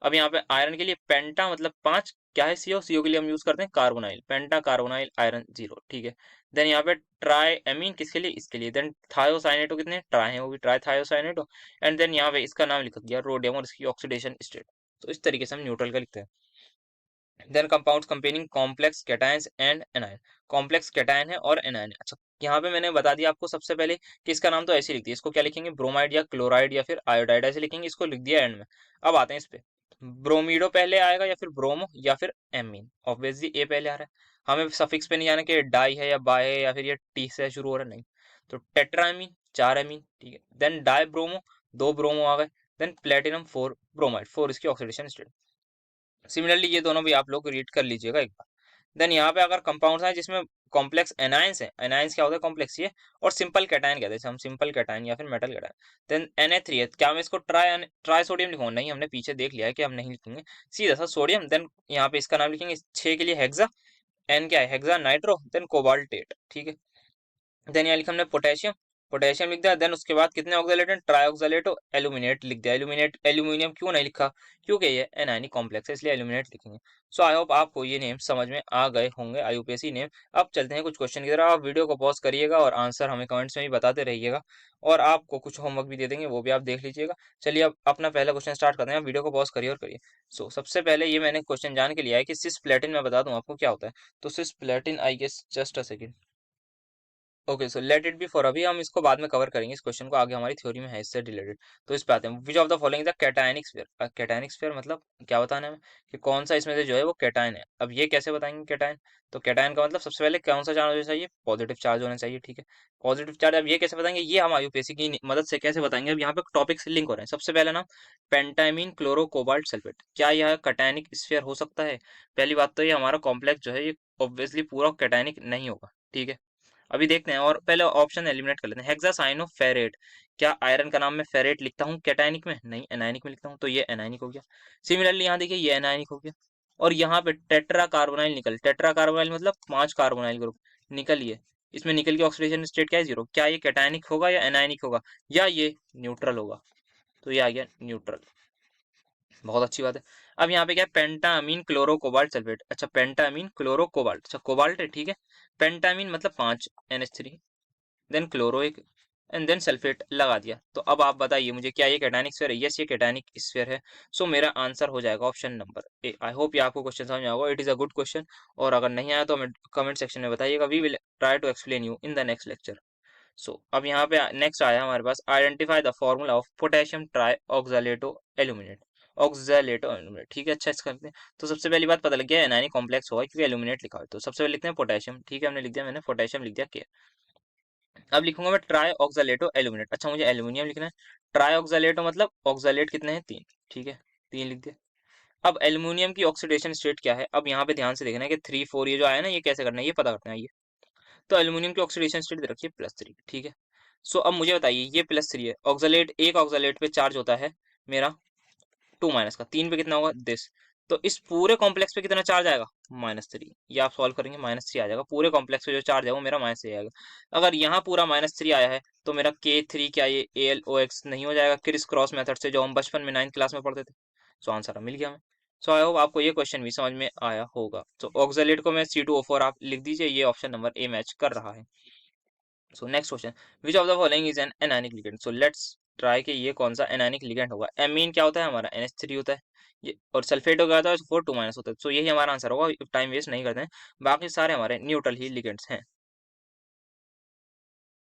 अब यहाँ पे आयरन के लिए पेंटा मतलब 5, क्या है, सीओ, सीओ के लिए हम यूज करते हैं कार्बोनाइल, पेंटा कार्बोनाइल आयरन 0, ठीक है। देन यहाँ पे ट्राई एमीन किसके लिए, इसके लिए। देन थायोसाइनेटो कितने ट्राई है, वो भी ट्राई थायोसाइनेटो। एंड देन यहाँ पे इसका नाम लिख दिया रोडियम और इसकी ऑक्सीडेशन स्टेट। तो इस तरीके से हम न्यूट्रल का लिखते हैं। Then compounds containing complex cations and anion, complex cation है और एनायन है। अच्छा यहाँ पे मैंने बता दिया आपको सबसे पहले कि इसका नाम तो ऐसे ही लिख दिया, इसको क्या लिखेंगे, ब्रोमाइड या क्लोराइड या फिर आयोडाइड ऐसे लिखेंगे, इसको लिख दिया एंड में। अब आते हैं इस पे, ब्रोमीडो पहले आएगा या फिर ब्रोमो या फिर एमीन, ऑब्वियसली ए पहले आ रहा है, हमें सफिक्स पे नहीं जाना कि डाई है या बाय है या फिर ये टी से शुरू हो रहा है, नहीं। तो टेट्रामीन 4 एमीन, ठीक है। देन डाई ब्रोमो 2 ब्रोमो आ गए। देन प्लेटिनम 4 ब्रोमाइड 4 इसकी ऑक्सीडेशन स्टेट। सिमिलरली ये दोनों भी आप लोग रीड कर लीजिएगा एक बार। देन यहाँ पे अगर कंपाउंड्स हैं जिसमें कॉम्प्लेक्स एनायंस है, एनायंस क्या होता है, कॉम्प्लेक्स ये, और सिंपल कैटायन कहते हैं हम, सिंपल कैटायन या फिर मेटल कैटायन। देन Na3 है, क्या मैं इसको ट्राई सोडियम लिखूंगा, नहीं, हमने पीछे देख लिया है कि हम नहीं लिखेंगे, सीधा सा सोडियम। देन यहाँ पे इसका नाम लिखेंगे 6 के लिए हेक्सा, एन क्या है, हेक्सा नाइट्रो, देन कोबाल्टेट, ठीक है। देन यहाँ लिखा हमने पोटेशियम, पोटेशियम लिख दिया। देन उसके बाद कितने ऑक्सालेट हैं, ट्राई ऑक्सालेटो, एल्यूमिनेट लिख दिया, एल्यूमिनेट, एल्यूमिनियम क्यों नहीं लिखा, क्योंकि ये एनायनिक कॉम्प्लेक्स है इसलिए एल्यूमिनेट लिखेंगे। सो आई होप आपको ये नेम समझ में आ गए होंगे, आईयूपीएसी नेम। अब चलते हैं कुछ क्वेश्चन की तरफ, आप वीडियो को पॉज करिएगा और आंसर हमें कमेंट्स में भी बताते रहिएगा, और आपको कुछ होमवर्क भी दे देंगे, वो भी आप देख लीजिएगा। चलिए अब अपना पहला क्वेश्चन स्टार्ट करते हैं, आप वीडियो को पॉज करिए और करिए। सो सबसे पहले ये मैंने क्वेश्चन जान के लिया है कि सिस प्लेटिन, मैं बता दूं आपको क्या होता है। तो cisplatin, I guess just a second, okay, so let it be for अभी, हम इसको बाद में कवर करेंगे, इस क्वेश्चन को आगे हमारी थ्योरी में है इससे रिलेटेड। तो इस पे आते हैं, विच of the following the cationic sphere. Cationic sphere मतलब क्या बताना है हमें, कि कौन सा इसमें से जो है वो कैटायन है। अब ये कैसे बताएंगे कैटायन, तो कैटायन का मतलब सबसे पहले कौन सा चार्ज होना चाहिए, पॉजिटिव चार्ज होना चाहिए, ठीक है। पॉजिटिव चार्ज, अब ये कैसे बताएंगे, ये हम आईयूपीएसी की मदद से कैसे बताएंगे। अब यहाँ पे टॉपिक लिंक हो रहे हैं। सबसे पहले ना, पेंटामीन क्लोरो कोबाल्ट सल्फेट, क्या यह कैटायनिक स्फीयर हो सकता है। पहली बात तो ये हमारा कॉम्प्लेक्स जो है ये ऑब्वियसली पूरा कैटायनिक नहीं होगा, ठीक है। अभी देखते हैं, और पहले ऑप्शन एलिमिनेट कर लेते हैं। हेक्सासाइनोफेरेट, क्या आयरन का नाम मैं फेरेट लिखता हूँ कैटायनिक में, नहीं एनायनिक में लिखता हूँ, तो ये एनायनिक हो गया। सिमिलरली यहाँ देखिए ये एनायनिक हो गया। और यहाँ पे टेट्रा कार्बोनाइल निकल, टेट्रा कार्बोनाइल मतलब 5 कार्बोनाइल ग्रुप, निकल ये, इसमें निकल की ऑक्सीडेशन स्टेट क्या है, 0। क्या ये कैटायनिक होगा या एनायनिक होगा, या ये न्यूट्रल होगा, तो ये आ गया न्यूट्रल। बहुत अच्छी बात है। अब यहाँ पे क्या है, पेंटामीन क्लोरो कोबाल्ट सल्फेट। अच्छा, पेंटामीन क्लोरो कोबाल्ट, अच्छा कोबाल्ट है, ठीक है। पेंटामीन मतलब 5 NH3, देन क्लोरो एक, एंड देन सल्फेट लगा दिया। तो अब आप बताइए मुझे, क्या ये कैटायनिक स्फीयर है, यस ये कैटायनिक स्फीयर है। सो मेरा आंसर हो जाएगा option number A. I hope ये आपको क्वेश्चन समझ में आएगा, it is a good question. और अगर नहीं आया तो हमें कमेंट सेक्शन में बताइएगा, we will try to explain you in the next lecture. So अब यहाँ पे नेक्स्ट आया हमारे पास, identify the formula of potassium trioxalato aluminate, oxalato aluminate, ठीक है। अच्छा, इसका करते हैं। तो सबसे पहली बात पता लग गया एनायनिक कॉम्प्लेक्स होगा क्योंकि एल्यूमिनेट लिखा है। तो सबसे पहले लिखते हैं पोटेशियम, ठीक है, हमने लिख दिया, मैंने पोटेशियम लिख दिया के। अब लिखूंगा मैं ट्राई ऑक्सालेटो एल्यूमिनेट, अच्छा मुझे एल्यूमिनियम लिखना है। ट्राई ऑक्सालेटो मतलब ऑक्सालेट कितने हैं, 3, ठीक है, 3 लिख दिया। अब एल्यूमिनियम की ऑक्सीडेशन स्टेट क्या है, अब यहाँ पे ध्यान से देखना है कि 3 4 ये जो आया ना, ये कैसे करना है, ये पता करना है ये। तो एल्यूमिनियम की ऑक्सीडेशन स्टेट दे रखी है +3, ठीक है। सो अब मुझे बताइए, ये +3 है, ऑक्सालेट, एक ऑक्सालेट पे चार्ज होता है मेरा 2 माइनस का, 3 पे कितना होगा, दिस। तो इस पूरे कॉम्प्लेक्स पे कितना चार्ज आएगा, -3। ये आप सॉल्व करेंगे, -3 आ जाएगा। पूरे कॉम्प्लेक्स पे जो चार्ज है वो मेरा -3 आएगा। अगर यहाँ पूरा -3 आया है तो मेरा K3 क्या ये AlOX नहीं हो जाएगा, क्रिस क्रॉस मेथड से, जो हम बचपन में 9th क्लास में पढ़ते थे। सो आंसर मिल गया हमें। सो आई होप आपको ये क्वेश्चन भी समझ में आया होगा। तो ऑक्सालेट को मैं C2O4 आप लिख दीजिए, ये ऑप्शन नंबर ए मैच कर रहा है। So next question, which of the following is an anionic ligand. So let's try कि ये कौन सा एनानिक लिगेंड होगा। एमीन क्या होता है हमारा, NH3 होता है ये, और सल्फेट हो गया था 4 2 होता है। सो यही हमारा आंसर होगा, टाइम वेस्ट नहीं करते हैं, बाकी सारे हमारे न्यूट्रल ही लिगेंड्स हैं।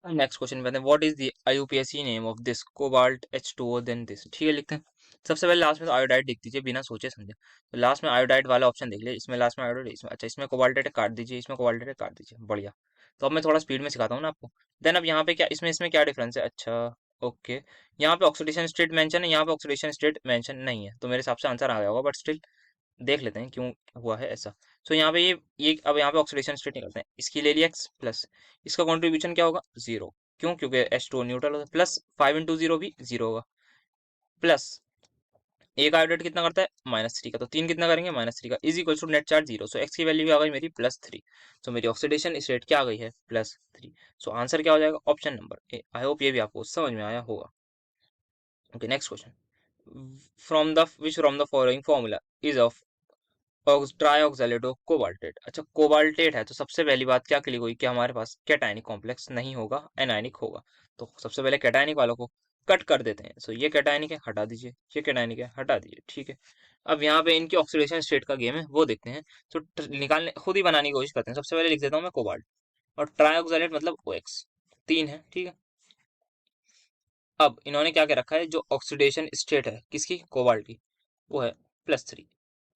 नेक्स्ट क्वेश्चन पे आते हैं, what is the IUPAC name of this cobalt H2O then this, ठीक है, लिखते हैं। सबसे पहले लास्ट में तो आयोडाइड लिख दीजिए बिना सोचे समझे। तो लास्ट में आयोडाइड वाला ऑप्शन देख लीजिए, इसमें लास्ट में आयोडाइड, इसमें अच्छा, इसमें कोबाल्टेट काट दीजिए, इसमें कोबाल्टेट काट दीजिए, बढ़िया। तो अब मैं थोड़ा स्पीड में सिखाता हूँ ना आपको। देन अब यहाँ पे क्या, इसमें क्या डिफरेंस है, अच्छा ओके, यहाँ पे ऑक्सीडेशन स्टेट मेंशन है, यहाँ पे ऑक्सीडेशन स्टेट मेंशन नहीं है, तो मेरे हिसाब से आंसर आ गया होगा, बट स्टिल देख लेते हैं क्यों हुआ है ऐसा। सो यहाँ पे ये अब यहाँ पे ऑक्सीडेशन स्टेट निकलते हैं, इसकी ले लिया x प्लस, इसका कॉन्ट्रीब्यूशन क्या होगा, 0। क्यों, क्योंकि H2O न्यूट्रल होता है, प्लस 5 × 0 भी 0 होगा, प्लस एक आयोडेट कितना करता है, -3 का, तो 3 कितना करेंगे, -3 का, is equal to net charge 0। So x की वैल्यू आ गई मेरी +3। सो मेरी ऑक्सीडेशन स्टेट क्या आ गई है, +3। सो आंसर क्या हो जाएगा, option number A. I hope ये भी आपको समझ में आया होगा। Okay, next question, from the following formula is of trioxalate of cobaltate. अच्छा, कोबाल्टेट है तो सबसे पहली बात क्या क्लिक हुई कि हमारे पास कैटायनिक कॉम्प्लेक्स नहीं होगा, एनायनिक होगा। तो सबसे पहले कैटायनिक वालों को कट कर देते हैं। सो ये कैटायनिक है, हटा दीजिए, ये कैटायनिक है, हटा दीजिए, ठीक है। अब यहाँ पे इनकी ऑक्सीडेशन स्टेट का गेम है, वो देखते हैं। तो निकालने खुद ही बनाने की कोशिश करते हैं। सबसे पहले लिख देता हूँ मैं कोबाल्ट, और ट्राईऑक्सालेट मतलब OX, 3 है, ठीक है। अब इन्होंने क्या क्या रखा है, जो ऑक्सीडेशन स्टेट है किसकी, कोबाल्ट की, वो है +3।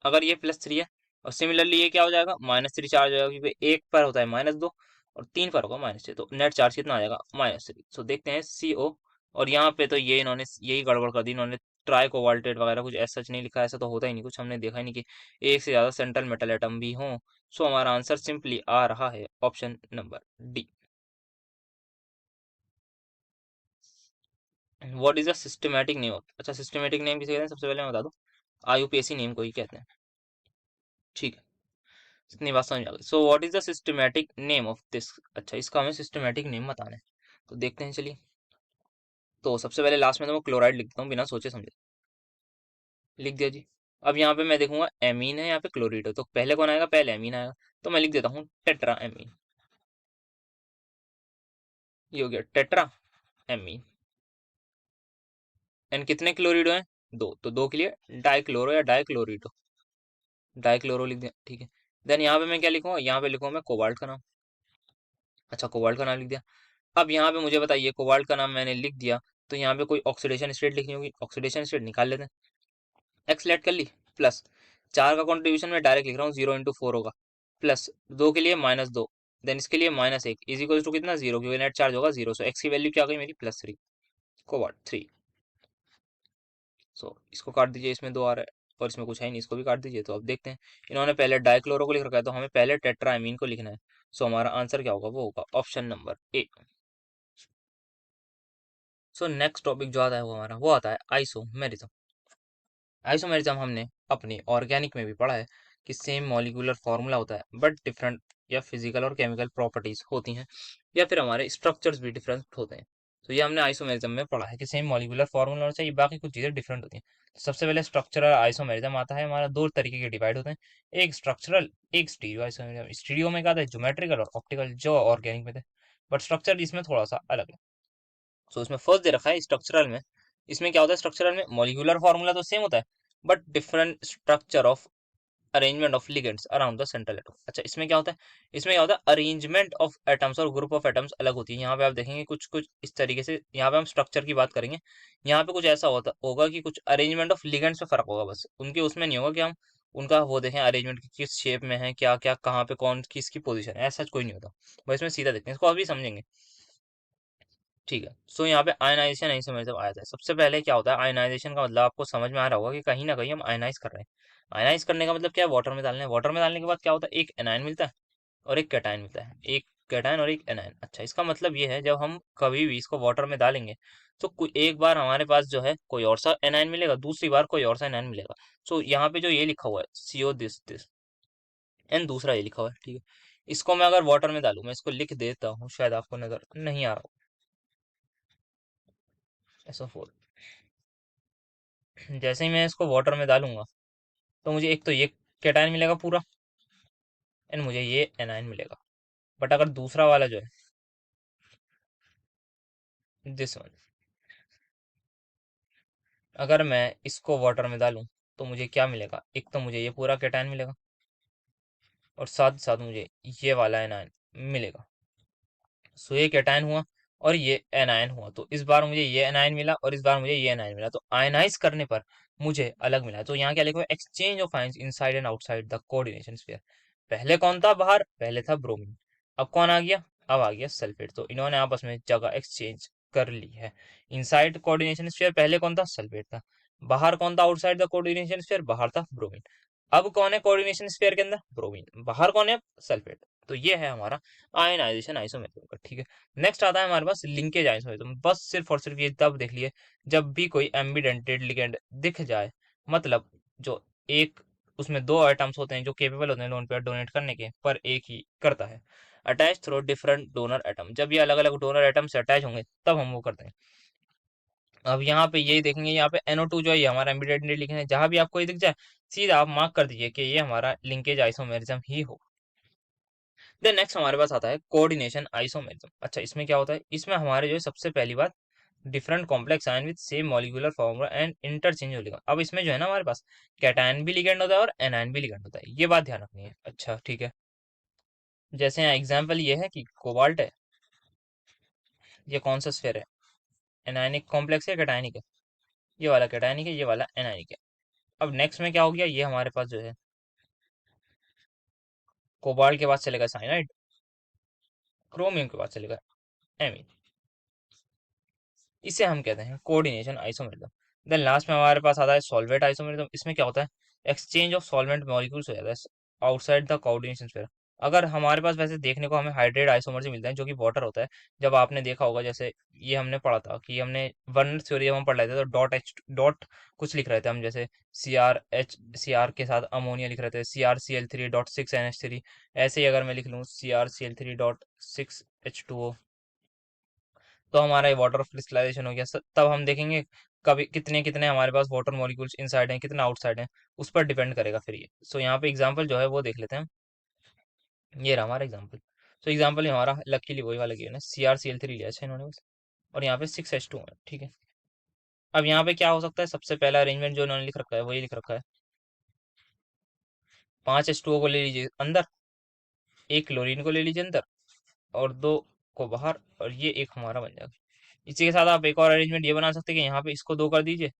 अगर ये +3 है, और सिमिलरली ये क्या हो जाएगा, -3 चार्ज हो जाएगा, क्योंकि एक पर होता है -2 और 3 पर होगा -3, तो नेट चार्ज कितना आ जाएगा, -3। सो देखते हैं CO। और यहाँ पे तो ये इन्होंने यही गड़बड़ कर दी, इन्होंने ट्राई कोबाल्टेट वगैरह कुछ ऐसा नहीं लिखा, ऐसा तो होता ही नहीं कुछ, हमने देखा ही नहीं कि एक से ज्यादा सेंट्रल मेटल एटम भी हों। सो हमारा आंसर सिंपली आ रहा है option number D. What is the systematic name of, अच्छा सिस्टमैटिक नेम किसे कहते हैं, सबसे पहले मैं बता दूं, IUPAC नेम को ही कहते हैं, ठीक है। इतनी बात समझ आ गई। So what is the systematic name of this, अच्छा इसका हमें सिस्टमैटिक नेम बताना है, तो देखते हैं चलिए। तो सबसे पहले लास्ट में तो मैं क्लोराइड लिखता हूँ बिना सोचे समझे, लिख दिया जी। अब यहाँ पे मैं देखूंगा एमीन है, यहाँ पे क्लोरीड है, तो पहले कौन आएगा, पहले एमीन आएगा, तो मैं लिख देता हूँ टेट्रा एमीन। ये हो गया टेट्रा एमीन। एंड कितने क्लोरीडो हैं, 2, तो 2 के लिए डाइक्लोरो या डाइक्लोरीडो, डाइक्लोरो लिख दिया, ठीक है। देन यहाँ पे मैं क्या लिखूंगा, यहाँ पे लिखूंगा मैं कोबाल्ट का नाम, अच्छा, कोबाल्ट का नाम लिख दिया। अब यहाँ पे मुझे बताइए, कोबाल्ट का नाम मैंने लिख दिया, तो यहाँ पे कोई ऑक्सीडेशन स्टेट लिखनी होगी, ऑक्सीडेशन स्टेट निकाल लेते हैं। एक्स लेट कर ली, प्लस 4 का कॉन्ट्रीब्यूशन में डायरेक्ट लिख रहा हूँ, 0 × 4 होगा, प्लस 2 के लिए -2, देन इसके लिए -1 इज इक्वल टू कितना, 0, क्योंकि नेट चार्ज होगा 0। सो एक्स की वैल्यू क्या आ गई मेरी, +3, कोबाल्ट 3। सो इसको काट दीजिए, इसमें 2 आ रहा है और इसमें कुछ है नहीं, इसको भी काट दीजिए। तो अब देखते हैं, इन्होंने पहले डाइक्लोरो को लिख रखा है, तो हमें पहले टेट्रामीन को लिखना है। सो हमारा आंसर क्या होगा, वो होगा ऑप्शन नंबर ए। सो नेक्स्ट टॉपिक जो आता है वो हमारा वो आता है आइसोमेरिज्म। आइसोमेरिज्म हमने अपनी ऑर्गेनिक में भी पढ़ा है कि सेम मॉलिक्यूलर फॉर्मूला होता है बट डिफरेंट या फिजिकल और केमिकल प्रॉपर्टीज होती हैं, या फिर हमारे स्ट्रक्चर्स भी डिफरेंट होते हैं। तो ये हमने आइसोमेरिज्म में पढ़ा है कि सेम मॉलिक्यूलर फॉर्मूला होना चाहिए, बाकी कुछ चीज़ें डिफरेंट होती हैं। तो सबसे पहले स्ट्रक्चरल आइसोमेरिज्म आता है हमारा, दो तरीके के डिवाइड होते हैं, एक स्ट्रक्चरल, एक स्टीरियो आइसोमेरिज्म। स्टीरियो में क्या था, ज्योमेट्रिकल और ऑप्टिकल, जो ऑर्गेनिक में थे, बट स्ट्रक्चर इसमें थोड़ा सा अलग है। सो इसमें फर्स्ट दे रखा है स्ट्रक्चरल में। इसमें क्या होता है, स्ट्रक्चरल में मॉलिक्यूलर फॉर्मूला तो सेम होता है but different structure of arrangement of ligands around the central atom. अच्छा, इसमें क्या होता है, इसमें क्या होता है, अरेंजमेंट ऑफ एटम्स और ग्रुप ऑफ एटम्स अलग होती है। यहाँ पे आप देखेंगे कुछ कुछ इस तरीके से, यहाँ पे हम स्ट्रक्चर की बात करेंगे, यहाँ पे कुछ ऐसा होता होगा कि कुछ अरेंजमेंट ऑफ लिगेंड्स में फर्क होगा, बस उनके उसमें नहीं होगा कि हम उनका वो देखें अरेंजमेंट किस शेप में है, क्या क्या कहाँ पे कौन किसकी पोजीशन है, ऐसा कोई नहीं होता। बस इसमें सीधा देखते हैं, इसको अभी समझेंगे। ठीक है, सो यहाँ पे आयनाइजेशन आइसोमेरिज्म आया था। सबसे पहले क्या होता है आयनाइजेशन का, मतलब आपको समझ में आ रहा होगा कि कहीं ना कहीं हम आयनाइज कर रहे हैं। आयनाइज करने का मतलब क्या है, वाटर में डालने, वाटर में डालने के बाद क्या होता है, एक एनायन मिलता है और एक कैटायन मिलता है, एक कैटायन और एक एनायन। अच्छा, इसका मतलब ये है जब हम कभी भी इसको वाटर में डालेंगे तो एक बार हमारे पास जो है कोई और सा एनायन मिलेगा, दूसरी बार कोई और सा एनायन मिलेगा। सो यहाँ पे जो ये लिखा हुआ है सीओ दिस एंड दूसरा ये लिखा हुआ है, ठीक है। इसको मैं अगर वाटर में डालूं, मैं इसको लिख देता हूँ, शायद आपको नजर नहीं आ रहा, SO4। जैसे ही मैं इसको वाटर में डालूंगा तो मुझे एक तो ये कैटायन मिलेगा पूरा, एंड मुझे ये एनायन मिलेगा। बट अगर दूसरा वाला जो है, दिस वन, अगर मैं इसको वाटर में डालूं तो मुझे क्या मिलेगा, एक तो मुझे ये पूरा कैटायन मिलेगा और साथ साथ मुझे ये वाला एनायन मिलेगा। सो ये कैटायन हुआ और ये एनायन हुआ, तो इस बार मुझे ये एनायन मिला और इस बार मुझे ये एनायन मिला, तो आयनाइज करने पर मुझे अलग मिला। तो यहाँ क्या लिखा है, exchange of ions inside and outside the coordination sphere. पहले कौन था बाहर, पहले था ब्रोमीन, अब कौन आ गया, अब आ गया सल्फेट। तो इन्होंने आपस में जगह एक्सचेंज कर ली है। इनसाइड कोऑर्डिनेशन स्फीयर पहले कौन था, सल्फेट था। बाहर कौन था आउटसाइड द कोऑर्डिनेशन स्फीयर, बाहर था ब्रोमीन। अब कौन है कोऑर्डिनेशन स्फीयर के अंदर, ब्रोमीन। बाहर कौन है, सल्फेट। तो ये है हमारा आयनाइजेशन आइसोमेरिज्म का, ठीक है। नेक्स्ट आता है हमारे पास लिंकेज आइसोमेरिज्म। बस सिर्फ और सिर्फ ये तब देख लिए जब भी कोई एम्बिडेंटेड लिगेंड दिख जाए, मतलब जो एक उसमें दो एटम्स होते हैं जो केपेबल होते हैं लोन पेयर डोनेट करने के, पर एक ही करता है, attach through different donor atom. जब ये अलग अलग डोनर एटम से अटैच होंगे तब हम वो करते हैं। अब यहाँ पे यही देखेंगे, यहाँ पे NO2 जो है ये हमारा इमीडिएटली लिखे हैं, जहां भी आपको ये दिख जाए सीधा आप मार्क कर दीजिए कि ये हमारा लिंकेज आइसोमेरिज्म ही हो। देन नेक्स्ट हमारे पास आता है कोऑर्डिनेशन आइसोमेरिज्म। अच्छा, इसमें क्या होता है, इसमें हमारे जो है सबसे पहली बात, different complex ion with same molecular formula and interchange ligand. अब इसमें जो है ना हमारे पास कैटायन भी लिगेंड होता है और एनायन भी लिगेंड होता है, ये बात ध्यान रखनी है। अच्छा ठीक है, जैसे यहाँ एग्जाम्पल ये है कि कोबाल्ट है, ये कौन सा स्फेयर है, एनायनिक कॉम्प्लेक्स है कैटायनिक है, ये वाला कैटायनिक है, ये वाला एनायनिक है। अब नेक्स्ट में क्या हो गया, ये हमारे पास जो है कोबाल्ट के बाद चलेगा साइनाइड, क्रोमियम के बाद चलेगा एमीन। इसे हम कहते हैं कोऑर्डिनेशन आइसोमेरिज्म। देन लास्ट में हमारे पास आता है सॉल्वेंट आइसोमेरिज्म। इसमें क्या होता है, एक्सचेंज ऑफ सॉल्वेंट मॉलिक्यूल्स हो जाता है आउटसाइड द कोऑर्डिनेशन स्फीयर। अगर हमारे पास वैसे देखने को हमें हाइड्रेट आइसोमर्स मिलते हैं जो कि वाटर होता है। जब आपने देखा होगा, जैसे ये हमने पढ़ा था कि हमने वन थ्योरी जब हम पढ़ रहे थे तो डॉट कुछ लिख रहे थे हम, जैसे सी आर के साथ अमोनिया लिख रहे थे, CrCl3.6NH3। ऐसे ही अगर मैं लिख लूँ CrCl3.6H2O, तो हमारा ये वाटर क्रिस्टलाइजेशन हो गया। तब हम देखेंगे कभी कितने कितने हमारे पास वाटर मॉलिक्यूल्स इनसाइड हैं, कितना आउटसाइड है, उस पर डिपेंड करेगा फिर ये। सो यहाँ पे एग्जांपल जो है वो देख लेते हैं। ये रहा हमारा एग्जांपल। तो एग्जांपल में हमारा लकीली वही वाला गिवन है, CrCl3 लिया है इन्होंने बस, और यहाँ पे 6H2 है, ठीक है। अब यहाँ पे क्या हो सकता है, सबसे पहला अरेंजमेंट जो इन्होंने लिख रखा है वही लिख रखा है, 5H2O को ले लीजिए अंदर, एक क्लोरीन को ले लीजिए अंदर, और दो को बाहर, और ये एक हमारा बन जाएगा। इसी के साथ आप एक और अरेंजमेंट ये बना सकते हैं कि यहाँ पे इसको 2 कर दीजिए,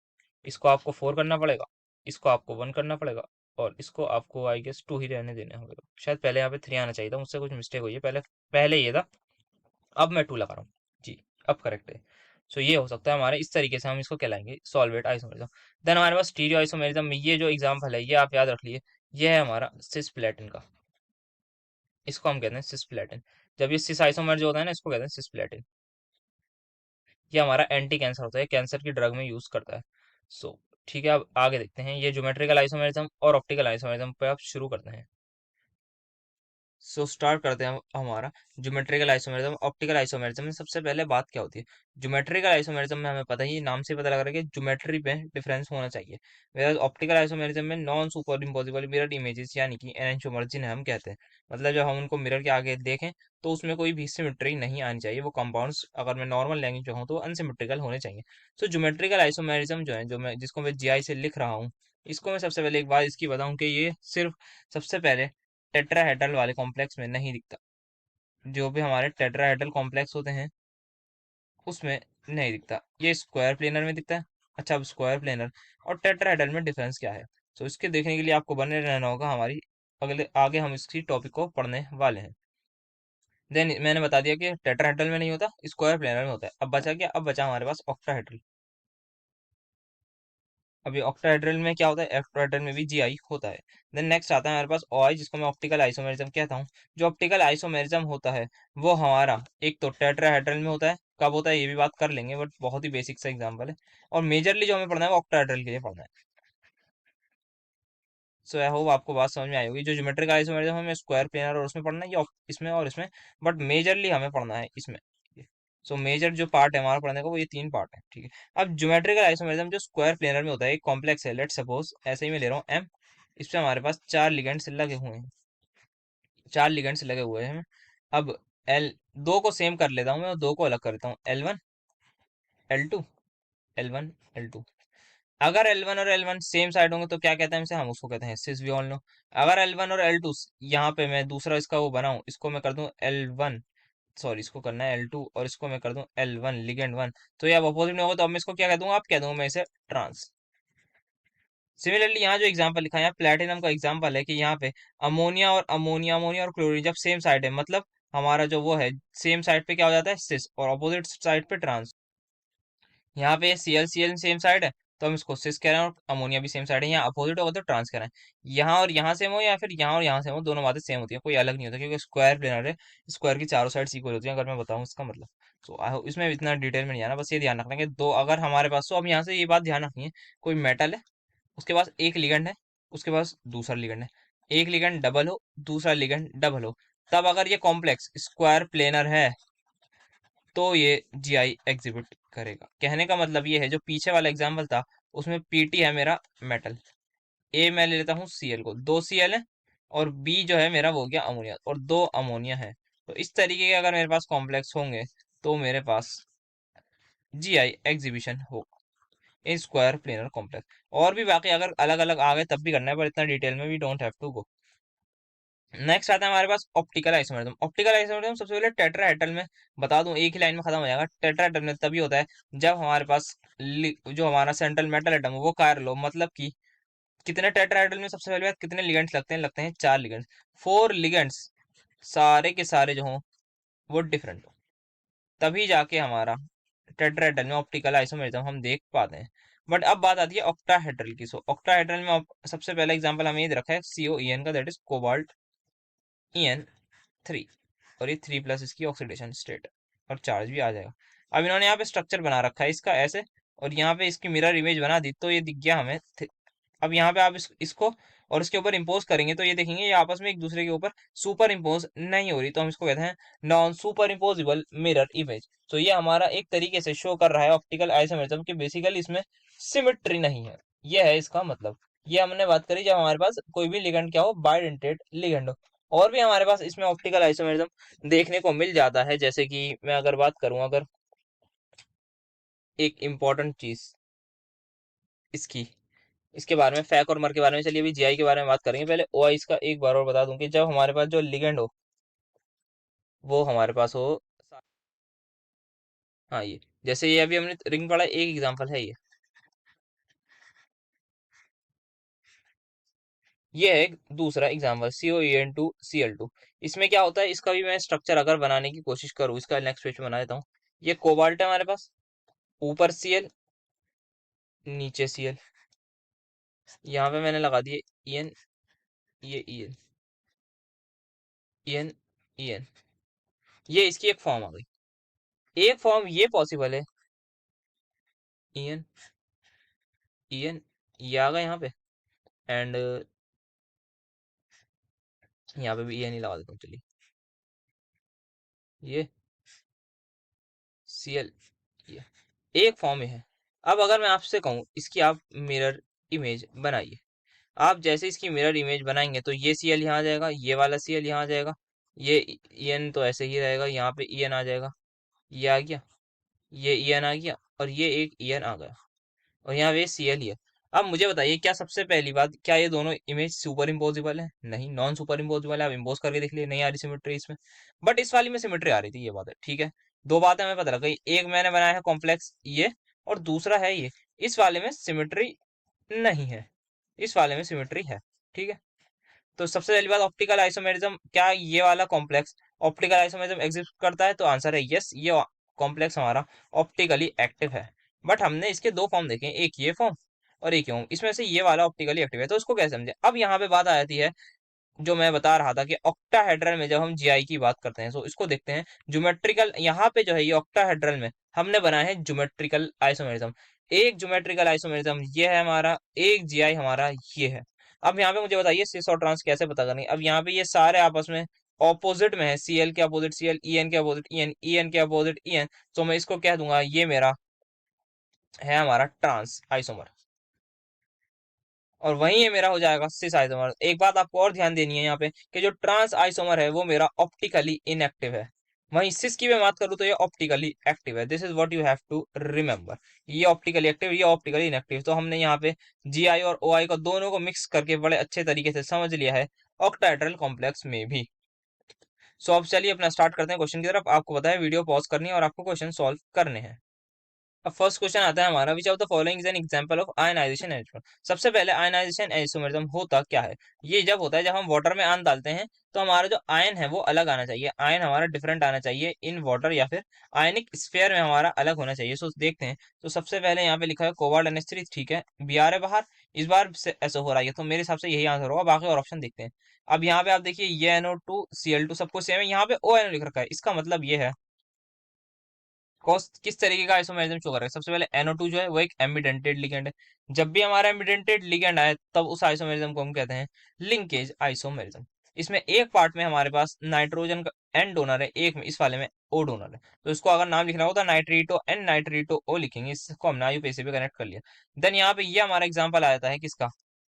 इसको आपको 4 करना पड़ेगा, इसको आपको 1 करना पड़ेगा, और इसको आपको आई गेस 2 ही रहने देने होंगे। तो शायद पहले यहाँ पे 3 आना चाहिए था, मुझसे कुछ मिस्टेक हुई है, पहले पहले ये था, अब मैं 2 लगा रहा हूँ। जी, अब करेक्ट है। सो ये हो सकता है हमारे, इस तरीके से हम इसको कहलाएंगे सॉल्वेट आइसोमेरिज्म। देन हमारे पास स्टीरियो आइसोमेरिज्म में ये जो एग्जांपल है ये आप याद रख लिए, ये है हमारा सिस्प्लेटिन का, इसको हम कहते हैं सिस्प्लेटिन। जब ये सिस आइसोमर जो होता है ना, इसको कहते हैं सिस्प्लेटिन। ये हमारा एंटी कैंसर होता है, कैंसर की ड्रग में यूज करता है। सो ठीक है, अब आगे देखते हैं, ये ज्योमेट्रिकल आइसोमेरिज्म और ऑप्टिकल आइसोमेरिज्म पे आप शुरू करते हैं। सो स्टार्ट करते हैं हमारा ज्योमेट्रिकल आइसोमेरिज्म ऑप्टिकल आइसोमेरिज्म में। सबसे पहले बात क्या होती है, ज्योमेट्रिकल आइसोमेरिज्म में हमें पता ही, नाम से पता लग रहा है कि ज्योमेट्री पे डिफरेंस होना चाहिए। वेयर ऑप्टिकल आइसोमेरिज्म में non super impossible mirror images यानी कि एनान्टोमर जिन्हें हम कहते हैं, मतलब जब हम उनको मिरर के आगे देखें तो उसमें कोई भी सिमेट्री नहीं आनी चाहिए, वो कंपाउंड्स अगर मैं नॉर्मल लैंग्वेज में हूँ तो अनसिमेट्रिकल होने चाहिए। सो ज्योमेट्रिकल आइसोमेरिज्म जो है, जो मैं जिसको मैं जीआई से लिख रहा हूँ, इसको मैं सबसे पहले एक बात इसकी बताऊं कि ये सिर्फ सबसे पहले टेट्राहेड्रल वाले कॉम्प्लेक्स में नहीं दिखता। जो भी हमारे टेट्राहेड्रल कॉम्प्लेक्स होते हैं उसमें नहीं दिखता, ये स्क्वायर प्लेनर में दिखता है। अच्छा, अब स्क्वायर प्लेनर और टेट्राहेड्रल में डिफरेंस क्या है, तो इसके देखने के लिए आपको बने रहना होगा हमारी, अगले आगे हम इसकी टॉपिक को पढ़ने वाले हैं। देन मैंने बता दिया कि टेट्राहेड्रल में नहीं होता, स्क्वायर प्लेनर में होता है। अब बचा क्या, अब बचा हमारे पास ऑक्टाहेड्रल। अभी ऑक्टाहेड्रल में क्या होता है, ऑक्टाहेड्रल में भी जीआई होता है। देन नेक्स्ट आता है हमारे पास ओआई, जिसको मैं ऑप्टिकल आइसोमेरिज्म कहता हूँ। जो ऑप्टिकल आइसोमेरिज्म होता है वो हमारा एक तो टेट्राहेड्रल में होता है, कब होता है ये भी बात कर लेंगे, बट बहुत ही बेसिक सा एग्जांपल है। और मेजरली जो हमें पढ़ना है वो ऑक्टाहेड्रल के लिए पढ़ना है। सो आई होप आपको बात समझ में आई होगी। जो ज्योमेट्रिक आइसोमेरिज्म हमें स्क्वायर प्लेनर और उसमें पढ़ना है, ये इसमें और इसमें, बट मेजरली हमें पढ़ना है इसमें। सो मेजर जो पार्ट है हमारा पढ़ने का वो ये 3 पार्ट है, ठीक है। अब ज्योमेट्रिकल आइसोमेरिज्म जो स्क्वायर प्लेनर में होता है, एक कॉम्प्लेक्स है, लेट सपोज ऐसे ही मैं ले रहा हूँ एम, इस पे हमारे पास 4 लिगेंड्स लगे हुए हैं, 4 लिगेंड्स लगे हुए हैं। अब एल, दो को सेम कर लेता हूँ मैं और दो को अलग कर देता हूँ, L1 L2 L1 L2। अगर L1 और L1 सेम साइड होंगे तो क्या कहते हैं इसे, हम उसको कहते हैं सिस, वी ऑल नो। अगर L1 और L2, यहाँ पे मैं दूसरा इसका वो बनाऊं, इसको मैं कर दूं L1, सॉरी इसको करना है L2 और इसको मैं कर दूं L1 लिगेंड 1, तो ये अब अपोजिट में होगा, तो अब मैं इसको क्या कह दूंगा, आप कह दूंगा मैं इसे ट्रांस। सिमिलरली यहाँ जो एग्जांपल लिखा है, यहाँ प्लेटिनम का एग्जांपल है कि यहाँ पे अमोनिया और अमोनिया, अमोनिया और क्लोरीन जब सेम साइड है, मतलब हमारा जो वो है सेम साइड पे क्या हो जाता है सिस, और अपोजिट साइड पे ट्रांस। यहाँ पे Cl सेम साइड है तो हम इसको सिस कह रहे हैं, और अमोनिया भी सेम साइड है, यहाँ अपोजिट होगा तो ट्रांस कह रहे हैं। यहाँ और यहाँ सेम हो या फिर यहाँ और यहाँ सेम हो, दोनों बातें सेम होती है, कोई अलग नहीं होता, क्योंकि स्क्वायर प्लेनर है, स्क्वायर की चारों साइड इक्वल होती है, अगर मैं बताऊँ इसका मतलब। तो आई होप इसमें इतना डिटेल में नहीं जाना, बस ये ध्यान रखना कि दो अगर हमारे पास, तो अब यहाँ से ये बात ध्यान रखनी है, कोई मेटल है, उसके पास एक लिगेंड है, उसके पास दूसरा लिगेंड है, एक लिगेंड डबल हो, दूसरा लिगेंड डबल हो, तब अगर ये कॉम्प्लेक्स स्क्वायर प्लेनर है तो ये जीआई एग्जिबिट करेगा। कहने का मतलब ये है, जो पीछे वाला एग्जाम्पल था उसमें पीटी है मेरा मेटल, ए मैं ले लेता हूँ सीएल को, दो सीएल है, और बी जो है मेरा वो हो गया अमोनिया, और दो अमोनिया है। तो इस तरीके के अगर मेरे पास कॉम्प्लेक्स होंगे तो मेरे पास जीआई एग्जीबिशन होगा, इन स्क्वायर प्लेनर कॉम्प्लेक्स। और भी बाकी अगर अलग अलग आ गए तब भी करना है, पर इतना डिटेल में we don't have to go. Next आता है हमारे पास ऑप्टिकल आइसोमेरिज्म। ऑप्टिकल आइसोमेरिज्म सबसे पहले टेट्राहेड्रल में बता दूं, एक ही लाइन में खत्म हो जाएगा। टेट्राहेड्रल में तभी होता है जब हमारे पास जो हमारा सेंट्रल मेटल एटम है वो कायरल हो, मतलब कि कितने टेट्राहेड्रल में, सबसे पहले बात कितने लिगेंड्स लगते हैं, लगते हैं 4 लिगेंड्स। 4 लिगेंड्स सारे के सारे जो हों वो डिफरेंट हो, तभी जाके हमारा टेट्राहेड्रल में ऑप्टिकल आइसोमेरिज्म हम देख पाते हैं। बट अब बात आती है ऑक्टाहेड्रल की। सो ऑक्टाहेड्रल में सबसे पहला एग्जांपल हमें ये दे रखा है COEN का, दैट इज कोबाल्ट En3, और ये 3+ इसकी ऑक्सीडेशन स्टेट और चार्ज भी आ जाएगा। अब इन्होंने यहाँ पे स्ट्रक्चर बना रखा है इसका ऐसे, और यहाँ पे इसकी मिरर इमेज बना दी, तो ये दिख गया हमें अब यहाँ पे आप इसको और इसके ऊपर इम्पोज करेंगे तो ये देखेंगे ये आपस में एक दूसरे के ऊपर सुपर इम्पोज नहीं हो रही, तो हम इसको कहते हैं non super imposable mirror image. तो ये हमारा एक तरीके से शो कर रहा है ऑप्टिकल आइसोमेरिज्म कि बेसिकली इसमें सिमेट्री नहीं है, ये है इसका मतलब। ये हमने बात करी जब हमारे पास कोई भी लिगेंड क्या हो, बाइडेंटेट लिगेंड हो। और भी हमारे पास इसमें ऑप्टिकल आइसोमेरिज्म देखने को मिल जाता है, जैसे कि मैं अगर बात करूं, अगर एक इम्पॉर्टेंट चीज इसकी, इसके बारे में फैक और मर के बारे में, चलिए अभी जीआई के बारे में बात करेंगे। पहले ओआई का एक बार और बता दूं कि जब हमारे पास जो लिगेंड हो, वो हमारे पास हो। हाँ ये, जैसे ये अभी हमने रिंग पढ़ा, एक एग्जांपल है ये। ये है एक दूसरा एग्जांपल, COEN2Cl2। इसमें क्या होता है, इसका भी मैं स्ट्रक्चर अगर बनाने की कोशिश करूँ, इसका नेक्स्ट पेज पे बना देता हूँ। ये कोबाल्ट है हमारे पास, ऊपर Cl, नीचे Cl। यहाँ पे मैंने लगा दिए En, ये En, En, En। ये इसकी एक फॉर्म आ गई। एक फॉर्म ये पॉसिबल है, En, En, ये आ गया यहाँ पे। एंड यहाँ पे भी En ही लगा देता हूँ, चलिए। ये Cl, ये एक फॉर्म में है। अब अगर मैं आपसे कहूँ इसकी आप मिरर इमेज बनाइए, आप जैसे इसकी मिरर इमेज बनाएंगे तो ये Cl यहाँ आ जाएगा, ये वाला Cl यहाँ आ जाएगा, ये En तो ऐसे ही रहेगा, यहाँ पे En आ जाएगा, ये आ गया, ये En आ गया, और ये एक En आ गया, और यहाँ पे Cl ही है। अब मुझे बताइए, क्या सबसे पहली बात, क्या ये दोनों इमेज सुपर इम्पोजिबल है? नहीं, नॉन सुपर इम्पोजिबल है। आप इम्पोज करके देख लिए, नहीं आ रही सिमेट्री इसमें। बट इस वाली में सिमेट्री आ रही थी, ये बात है, ठीक है। दो बातें हमें पता लग गई, एक मैंने बनाया है कॉम्प्लेक्स ये, और दूसरा है ये। इस वाले में सिमेट्री नहीं है, इस वाले में सिमेट्री है, ठीक है। तो सबसे पहली बात, ऑप्टिकल आइसोमेरिज्म, क्या ये वाला कॉम्प्लेक्स ऑप्टिकल आइसोमेरिज्म एग्जिस्ट करता है? तो आंसर है यस, ये कॉम्प्लेक्स हमारा ऑप्टिकली एक्टिव है। बट हमने इसके दो फॉर्म देखे हैं, एक ये फॉर्म और एक ये फॉर्म, इसमें से ये वाला ऑप्टिकली एक्टिव है, तो उसको कैसे समझे? अब यहाँ पे बात आ जाती है, जो मैं बता रहा था कि ऑक्टाहेड्रल में जब हम जीआई की बात करते हैं, तो इसको देखते हैं ज्योमेट्रिकल। यहाँ पे जो है ये ऑक्टाहेड्रल में हमने बनाया है ज्योमेट्रिकल आइसोमेरिज्म। एक ज्योमेट्रिकल आइसोमेरिज्म ये है हमारा, एक जीआई हमारा ये है। अब यहाँ पे मुझे बताइए सिस और ट्रांस कैसे पता करेंगे? अब यहाँ पे ये सारे आपस में ऑपोजिट में है, सीएल के अपोजिट सीएल, ईएन के अपोजिट ईएन, ईएन के अपोजिट ईएन। तो मैं इसको कह दूंगा ये मेरा है हमारा ट्रांस आइसोमर, और वहीं ये मेरा हो जाएगा सिस आइसोमर। एक बात आपको और ध्यान देनी है यहाँ पे, कि जो ट्रांस आइसोमर है वो मेरा ऑप्टिकली इनएक्टिव है। वहीं सिस की मैं बात करूँ तो ये ऑप्टिकली एक्टिव है। This is what you have to remember, ये ऑप्टिकली एक्टिव, ये ऑप्टिकली इनएक्टिव। तो हमने यहाँ पे जीआई और ओआई को दोनों को मिक्स करके बड़े अच्छे तरीके से समझ लिया है ऑक्टाहेड्रल कॉम्प्लेक्स में भी। सो अब चलिए अपना स्टार्ट करते हैं क्वेश्चन की तरफ। आपको बताया वीडियो पॉज करनी है और आपको क्वेश्चन सॉल्व करने हैं। अब फर्स्ट क्वेश्चन आता है हमारा, which of the following is an example of ionization enrichment. सबसे पहले आयनाइजेशन आइसोमेरिज्म होता क्या है? ये जब होता है जब हम वाटर में आयन डालते हैं, तो हमारा जो आयन है वो अलग आना चाहिए, आयन हमारा डिफरेंट आना चाहिए इन वाटर, या फिर आयनिक स्फीयर में हमारा अलग होना चाहिए। सो देखते हैं। तो सबसे पहले यहाँ पे लिखा है कोबाल्ट NH3, ठीक है, बी आ रहा है बाहर, इस बार से ऐसा हो रहा है, तो मेरे हिसाब से यही आंसर होगा। बाकी और ऑप्शन देखते हैं। अब यहाँ पे आप देखिए, ये NO2 Cl2 सब कुछ सेम है, यहाँ पे ONO लिख रखा है, इसका मतलब ये है किस तरीके का आइसोमेरिज्म शो कर रहा है। सबसे पहले NO2 जो है वो एक एम्बिडेंटेड लिगेंड है। जब भी हमारा एम्बिडेंटेड लिगेंड आए, तब उस आइसोमेरिज्म को हम कहते हैं लिंकेज आइसोमेरिज्म। इसमें एक पार्ट में हमारे पास नाइट्रोजन का N डोनर है, एक में इस वाले में O डोनर है। तो इसको अगर नाम लिखना होता नाइट्रीटो N नाइट्रीटो O लिखेंगे। इसको हमने आयु पे कनेक्ट कर लिया। देन यहाँ पे ये हमारा एग्जाम्पल आ जाता है किसका?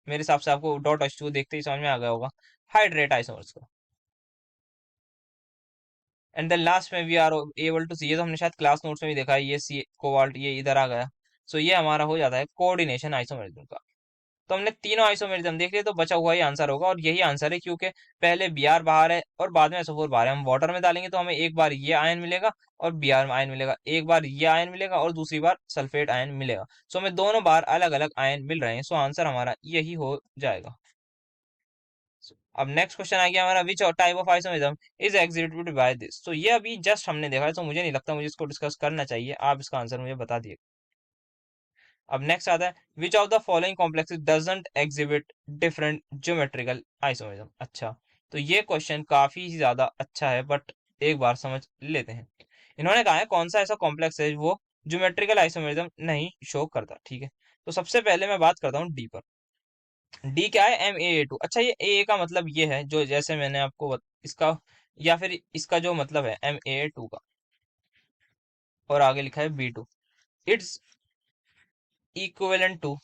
मेरे हिसाब से आपको डॉट H2 देखते ही समझ में आ गया होगा, हाइड्रेट आइसोमर्स का। एंड देन लास्ट में वी आर एबल टू सी, ये तो हमने शायद क्लास नोट्स में भी देखा है, ये सी कोबाल्ट ये इधर आ गया। सो ये हमारा हो जाता है कोऑर्डिनेशन आइसोमेरिज्म का। तो हमने तीनों आइसोमेरिज्म देख लिए, तो बचा हुआ ही आंसर होगा, और यही आंसर है, क्योंकि पहले Br बाहर है और बाद में SO4 बाहर है। हम वाटर में डालेंगे तो हमें एक बार ये आयन मिलेगा और Br में आयन मिलेगा, एक बार ये आयन मिलेगा और दूसरी बार सल्फेट आयन मिलेगा। सो हमें दोनों बार अलग अलग आयन मिल रहे हैं। सो आंसर हमारा यही हो जाएगा। अब नेक्स्ट क्वेश्चन आ गया हमारा, which type of isomerism is exhibited by this. तो ये अभी जस्ट हमने देखा है, तो मुझे नहीं लगता मुझे इसको डिस्कस करना चाहिए, आप इसका आंसर मुझे बता दिए। अब नेक्स्ट आता है, विच of the following complexes doesn't exhibit different geometrical isomerism. अच्छा, तो ये क्वेश्चन काफी ही ज्यादा अच्छा है, बट एक बार समझ लेते हैं। इन्होंने कहा है कौन सा ऐसा कॉम्प्लेक्स है वो ज्योमेट्रिकल आइसोमेरिज्म नहीं शो करता, ठीक है। तो सबसे पहले मैं बात करता हूँ डी पर। डी क्या है? MAA2। अच्छा, ये ए का मतलब ये है, जो जैसे मैंने आपको इसका, या फिर इसका जो मतलब है MAA2 का, और आगे लिखा है B2, it's equivalent to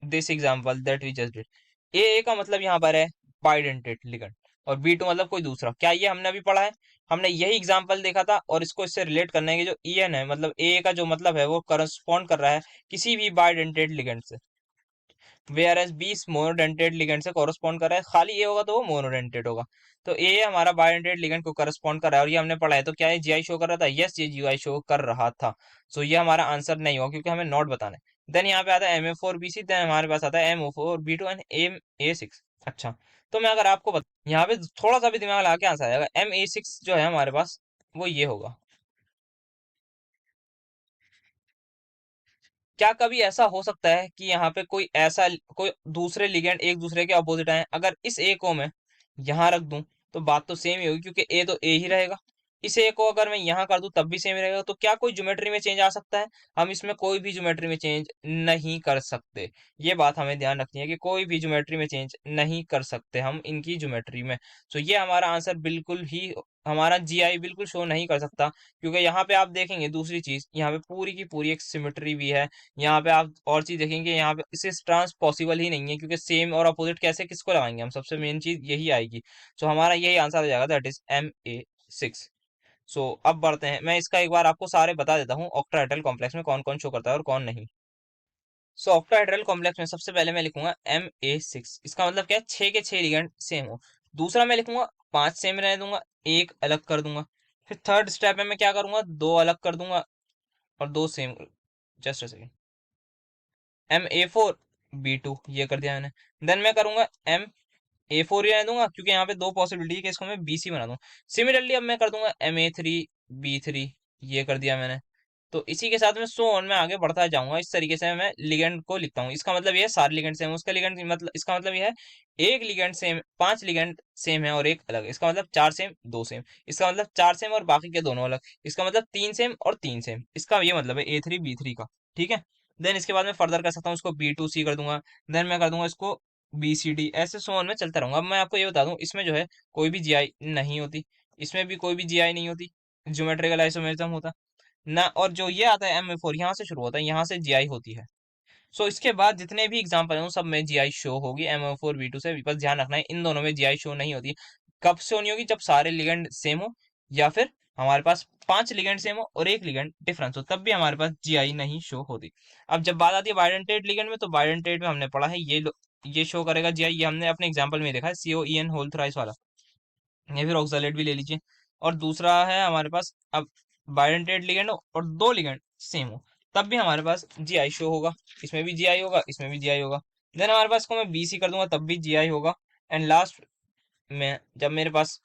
this example that we just did. A का मतलब यहाँ पर है बाइडेंटेट लिगेंड, और B2 मतलब कोई दूसरा। क्या ये हमने अभी पढ़ा है? हमने यही एग्जांपल देखा था, और इसको इससे रिलेट करने के जो EN है, मतलब ए का जो मतलब है वो करस्पॉन्ड कर रहा है किसी भी बाइडेंटेट लिगेंड से। Whereas B monodentate ligand से कॉरेस्पॉन्ड कर रहा है, खाली ए होगा तो वो मोनोडेंटेट होगा। तो ए हमारा बायोडेंटेट लिगेंड को कॉरेस्पॉन्ड कर रहा है, और ये हमने पढ़ा है, तो क्या ये जीआई शो कर रहा था? यस, ये जीआई शो कर रहा था। सो ये हमारा आंसर नहीं होगा, क्योंकि हमें नॉट बताना है। देन यहाँ पे आता है MA4BC, देन हमारे पास आता है MO4B2 एंड MA6। अच्छा, तो मैं अगर आपको यहाँ पे थोड़ा सा भी दिमाग लगा के आंसर आ जाएगा। MA6 जो है हमारे पास, वो ये होगा। क्या कभी ऐसा हो सकता है कि यहाँ पे कोई दूसरे लिगेंड एक दूसरे के अपोजिट आए? अगर इस ए को मैं यहाँ रख दूं तो बात तो सेम ही होगी, क्योंकि ए तो ए ही रहेगा। इस ए को अगर मैं यहाँ कर दूं तब भी सेम ही रहेगा। तो क्या कोई ज्योमेट्री में चेंज आ सकता है? हम इसमें कोई भी ज्योमेट्री में चेंज नहीं कर सकते। ये बात हमें ध्यान रखनी है कि कोई भी ज्योमेट्री में चेंज नहीं कर सकते हम इनकी ज्योमेट्री में। तो ये हमारा आंसर बिल्कुल ही, हमारा जीआई बिल्कुल शो नहीं कर सकता, क्योंकि यहाँ पे आप देखेंगे दूसरी चीज, यहाँ पे पूरी की पूरी एक सिमेट्री भी है। यहाँ पे आप और चीज देखेंगे, यहाँ पे इससे ट्रांस पॉसिबल ही नहीं है, क्योंकि सेम और अपोजिट कैसे किसको लगाएंगे हम? सबसे मेन चीज यही आएगी। सो हमारा यही आंसर आ जाएगा, दैट इज MA6। सो अब बढ़ते हैं, मैं इसका एक बार आपको सारे बता देता हूँ, ऑक्टाहेड्रल कॉम्प्लेक्स में कौन कौन शो करता है और कौन नहीं। सो ऑक्टाहेड्रल कॉम्प्लेक्स में सबसे पहले मैं लिखूंगा MA6। इसका मतलब क्या है? 6 के 6 लिगेंड सेम हो। दूसरा मैं लिखूंगा 5 सेम रहने दूंगा, एक अलग कर दूंगा। फिर थर्ड स्टेप में मैं क्या करूंगा? दो अलग कर दूंगा और दो same. Just a second. MA4B2 ये कर दिया मैंने। देन मैं करूंगा MA4 ही रहने दूंगा, क्योंकि यहाँ पे दो पॉसिबिलिटी है कि इसको मैं BC बना दूं। सिमिलरली अब मैं कर दूंगा MA3B3, ये कर दिया मैंने। तो इसी के साथ में सो ऑन में आगे बढ़ता जाऊंगा। इस तरीके से मैं लिगेंड को लिखता हूँ। इसका मतलब ये है सारे लिगेंड सेम, उसका लिगेंड मतलब, इसका मतलब ये है एक लिगेंड सेम, 5 लिगेंड सेम है और एक अलग है। इसका मतलब 4 सेम 2 सेम। इसका मतलब 4 सेम और बाकी के दोनों अलग। इसका मतलब 3 सेम और 3 सेम। इसका ये मतलब है A3B3 का। ठीक है। देन इसके बाद मैं फर्दर कर सकता हूँ, इसको B2C कर दूंगा। देन मैं कर दूंगा इसको BCD, ऐसे सो ऑन में चलता रहूंगा। अब मैं आपको ये बता दूं, इसमें जो है कोई भी जीआई नहीं होती, इसमें भी कोई भी जीआई नहीं होती, ज्योमेट्रिकल आइसोमेरिज्म होता ना। और जो ये आता है MA4, यहाँ से शुरू होता है, यहाँ से जीआई होती है। सो इसके बाद जितने भी एग्जाम्पल हैं उन सब में जीआई शो होगी MA4B2 से। बस ध्यान रखना है, इन दोनों में जीआई शो नहीं होती। कब शो नहीं होगी? जब सारे लिगेंड सेम हो, या फिर हमारे पास 5 लिगेंड सेम हो और एक लिगेंड डिफरेंस हो, तब भी हमारे पास जीआई नहीं शो होती। अब जब बात आती है बाइडेंटेट लिगेंड में, तो बाइडेंटेट में हमने पढ़ा है ये शो करेगा जीआई। ये हमने अपने एग्जाम्पल में देखा है, COEN होल थ्राइस वाला। या फिर ऑक्सलेट भी ले लीजिए। और दूसरा है हमारे पास, अब बाइडेंटेट लिगेंड हो और दो लिगेंड सेम हो, तब भी हमारे पास जीआई शो होगा। इसमें भी जीआई होगा, इसमें भी जीआई होगा। देन हमारे पास को मैं BC कर दूंगा, तब भी जीआई होगा। एंड लास्ट में जब मेरे पास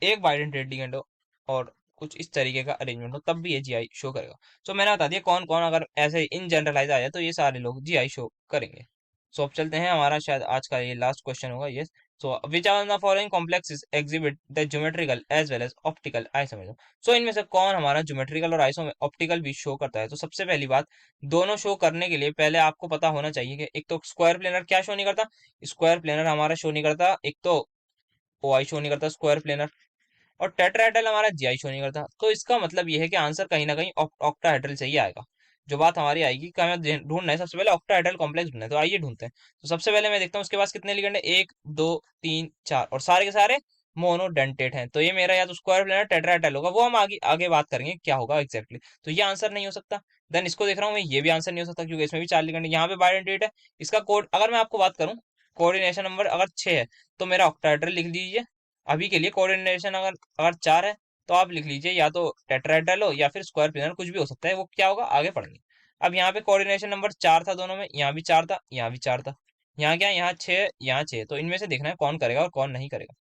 एक बाइडेंटेट लिगेंड हो और कुछ इस तरीके का अरेंजमेंट हो, तब भी ये जीआई शो करेगा। सो मैंने बता दिया कौन कौन, अगर ऐसे इन जनरलाइज आ जाए तो ये सारे लोग जीआई शो करेंगे। सो अब चलते हैं, हमारा शायद आज का ये लास्ट क्वेश्चन होगा। Yes. So which are the following complexes exhibit the geometrical as well as optical isomerism? So इनमें से कौन हमारा ज्योमेट्रिकल और आइसो ऑप्टिकल भी शो करता है? तो सबसे पहली बात, दोनों शो करने के लिए पहले आपको पता होना चाहिए कि एक तो स्क्वायर प्लेनर क्या शो नहीं करता? स्क्वायर प्लेनर हमारा शो नहीं करता। एक तो OI शो नहीं करता स्क्वायर प्लेनर, और टेट्राहेड्रल हमारा जीआई शो नहीं करता। तो इसका मतलब ये है कि आंसर कहीं ना कहीं ऑक्टाहेड्रल से ही आएगा। जो बात हमारी आएगी कि हमें ढूंढना है, सबसे पहले ऑक्टाहेड्रल कॉम्प्लेक्स ढूंढना है। तो आइए ढूंढते हैं। तो सबसे पहले मैं देखता हूँ उसके पास कितने लिगेंड है, 1 2 3 4, और सारे के सारे मोनोडेंटेट हैं। तो ये मेरा या तो स्क्वायर प्लेनर टेट्राहेड्रल होगा, वो हम आगे आगे बात करेंगे क्या होगा एग्जैक्टली। तो ये आंसर नहीं हो सकता। देन इसको देख रहा हूँ मैं, ये भी आंसर नहीं हो सकता, क्योंकि इसमें भी 4 लिगेंड है। यहाँ पे बायोडेंटेट है। इसका कोड अगर मैं आपको बात करूँ, कोऑर्डिनेशन नंबर अगर 6 है, तो मेरा ऑक्टाहेड्रल लिख लीजिए। अभी के लिए कोऑर्डिनेशन अगर अगर 4 है, तो आप लिख लीजिए या तो टेट्राहेड्रल हो या फिर स्क्वायर प्लेनर, कुछ भी हो सकता है। वो क्या होगा आगे पढ़ेंगे। अब यहाँ पे कोऑर्डिनेशन नंबर 4 था दोनों में, यहाँ भी 4 था, यहाँ भी 4 था। यहाँ क्या, यहाँ 6, यहाँ 6। तो इनमें से देखना है कौन करेगा और कौन नहीं करेगा।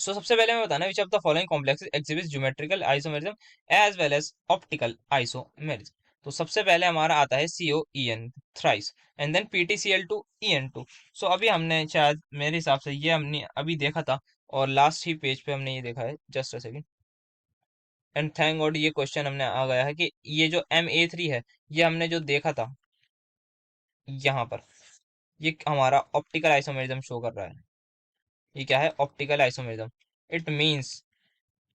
सो सबसे पहले मैं बताना, which of the following complexes exhibits geometrical isomerism as well as optical isomerism? तो सबसे पहले हमारा आता है COEN thrice, and then PTCl2 EN2। So अभी हमने शायद, मेरे हिसाब से ये हमने अभी देखा था, और लास्ट ही पेज पे हमने ये देखा है। Just a second. And thank God ये क्वेश्चन हमने आ गया है कि ये जो MA3 है, ये हमने जो देखा था यहाँ पर, ये हमारा ऑप्टिकल आइसोमेरिज्म शो कर रहा है। ये क्या है? Optical isomerism. इट मींस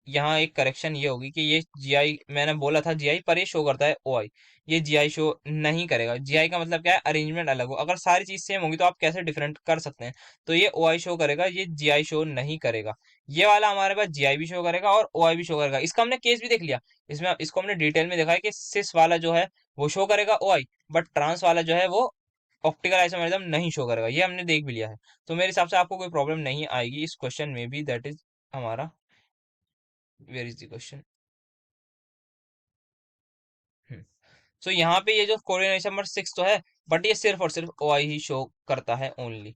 यहाँ एक करेक्शन ये होगी कि ये जीआई, मैंने बोला था जीआई, पर ये शो करता है OI। ये जीआई शो नहीं करेगा। जीआई का मतलब क्या है? अरेंजमेंट अलग हो। अगर सारी चीज सेम होगी तो आप कैसे डिफरेंट कर सकते हैं? तो ये OI शो करेगा, ये जीआई शो नहीं करेगा। ये वाला हमारे पास जीआई भी शो करेगा और OI भी शो करेगा। इसका हमने केस भी देख लिया। इसमें इसको हमने डिटेल में देखा है कि सिस वाला जो है वो शो करेगा OI, बट ट्रांस वाला जो है वो ऑप्टिकल आइसोमेरिज्म नहीं शो करेगा, ये हमने देख भी लिया है। तो मेरे हिसाब से आपको कोई प्रॉब्लम नहीं आएगी इस क्वेश्चन में भी। दैट इज हमारा, वेयर इज द क्वेश्चन। सो यहाँ पे ये जो कोऑर्डिनेशन नंबर 6 तो है, बट ये सिर्फ और सिर्फ ओ आई ही शो करता है ओनली।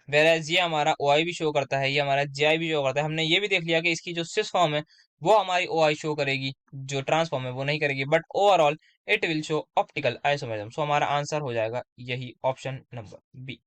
वेराज ये हमारा ओ आई भी शो करता है, ये हमारा जे आई भी शो करता है। हमने ये भी देख लिया कि इसकी जो सिस फॉर्म है वो हमारी ओ आई शो करेगी, जो ट्रांसफॉर्म है वो नहीं करेगी, but overall it will show optical isomerism. So हमारा आंसर हो जाएगा यही ऑप्शन नंबर बी।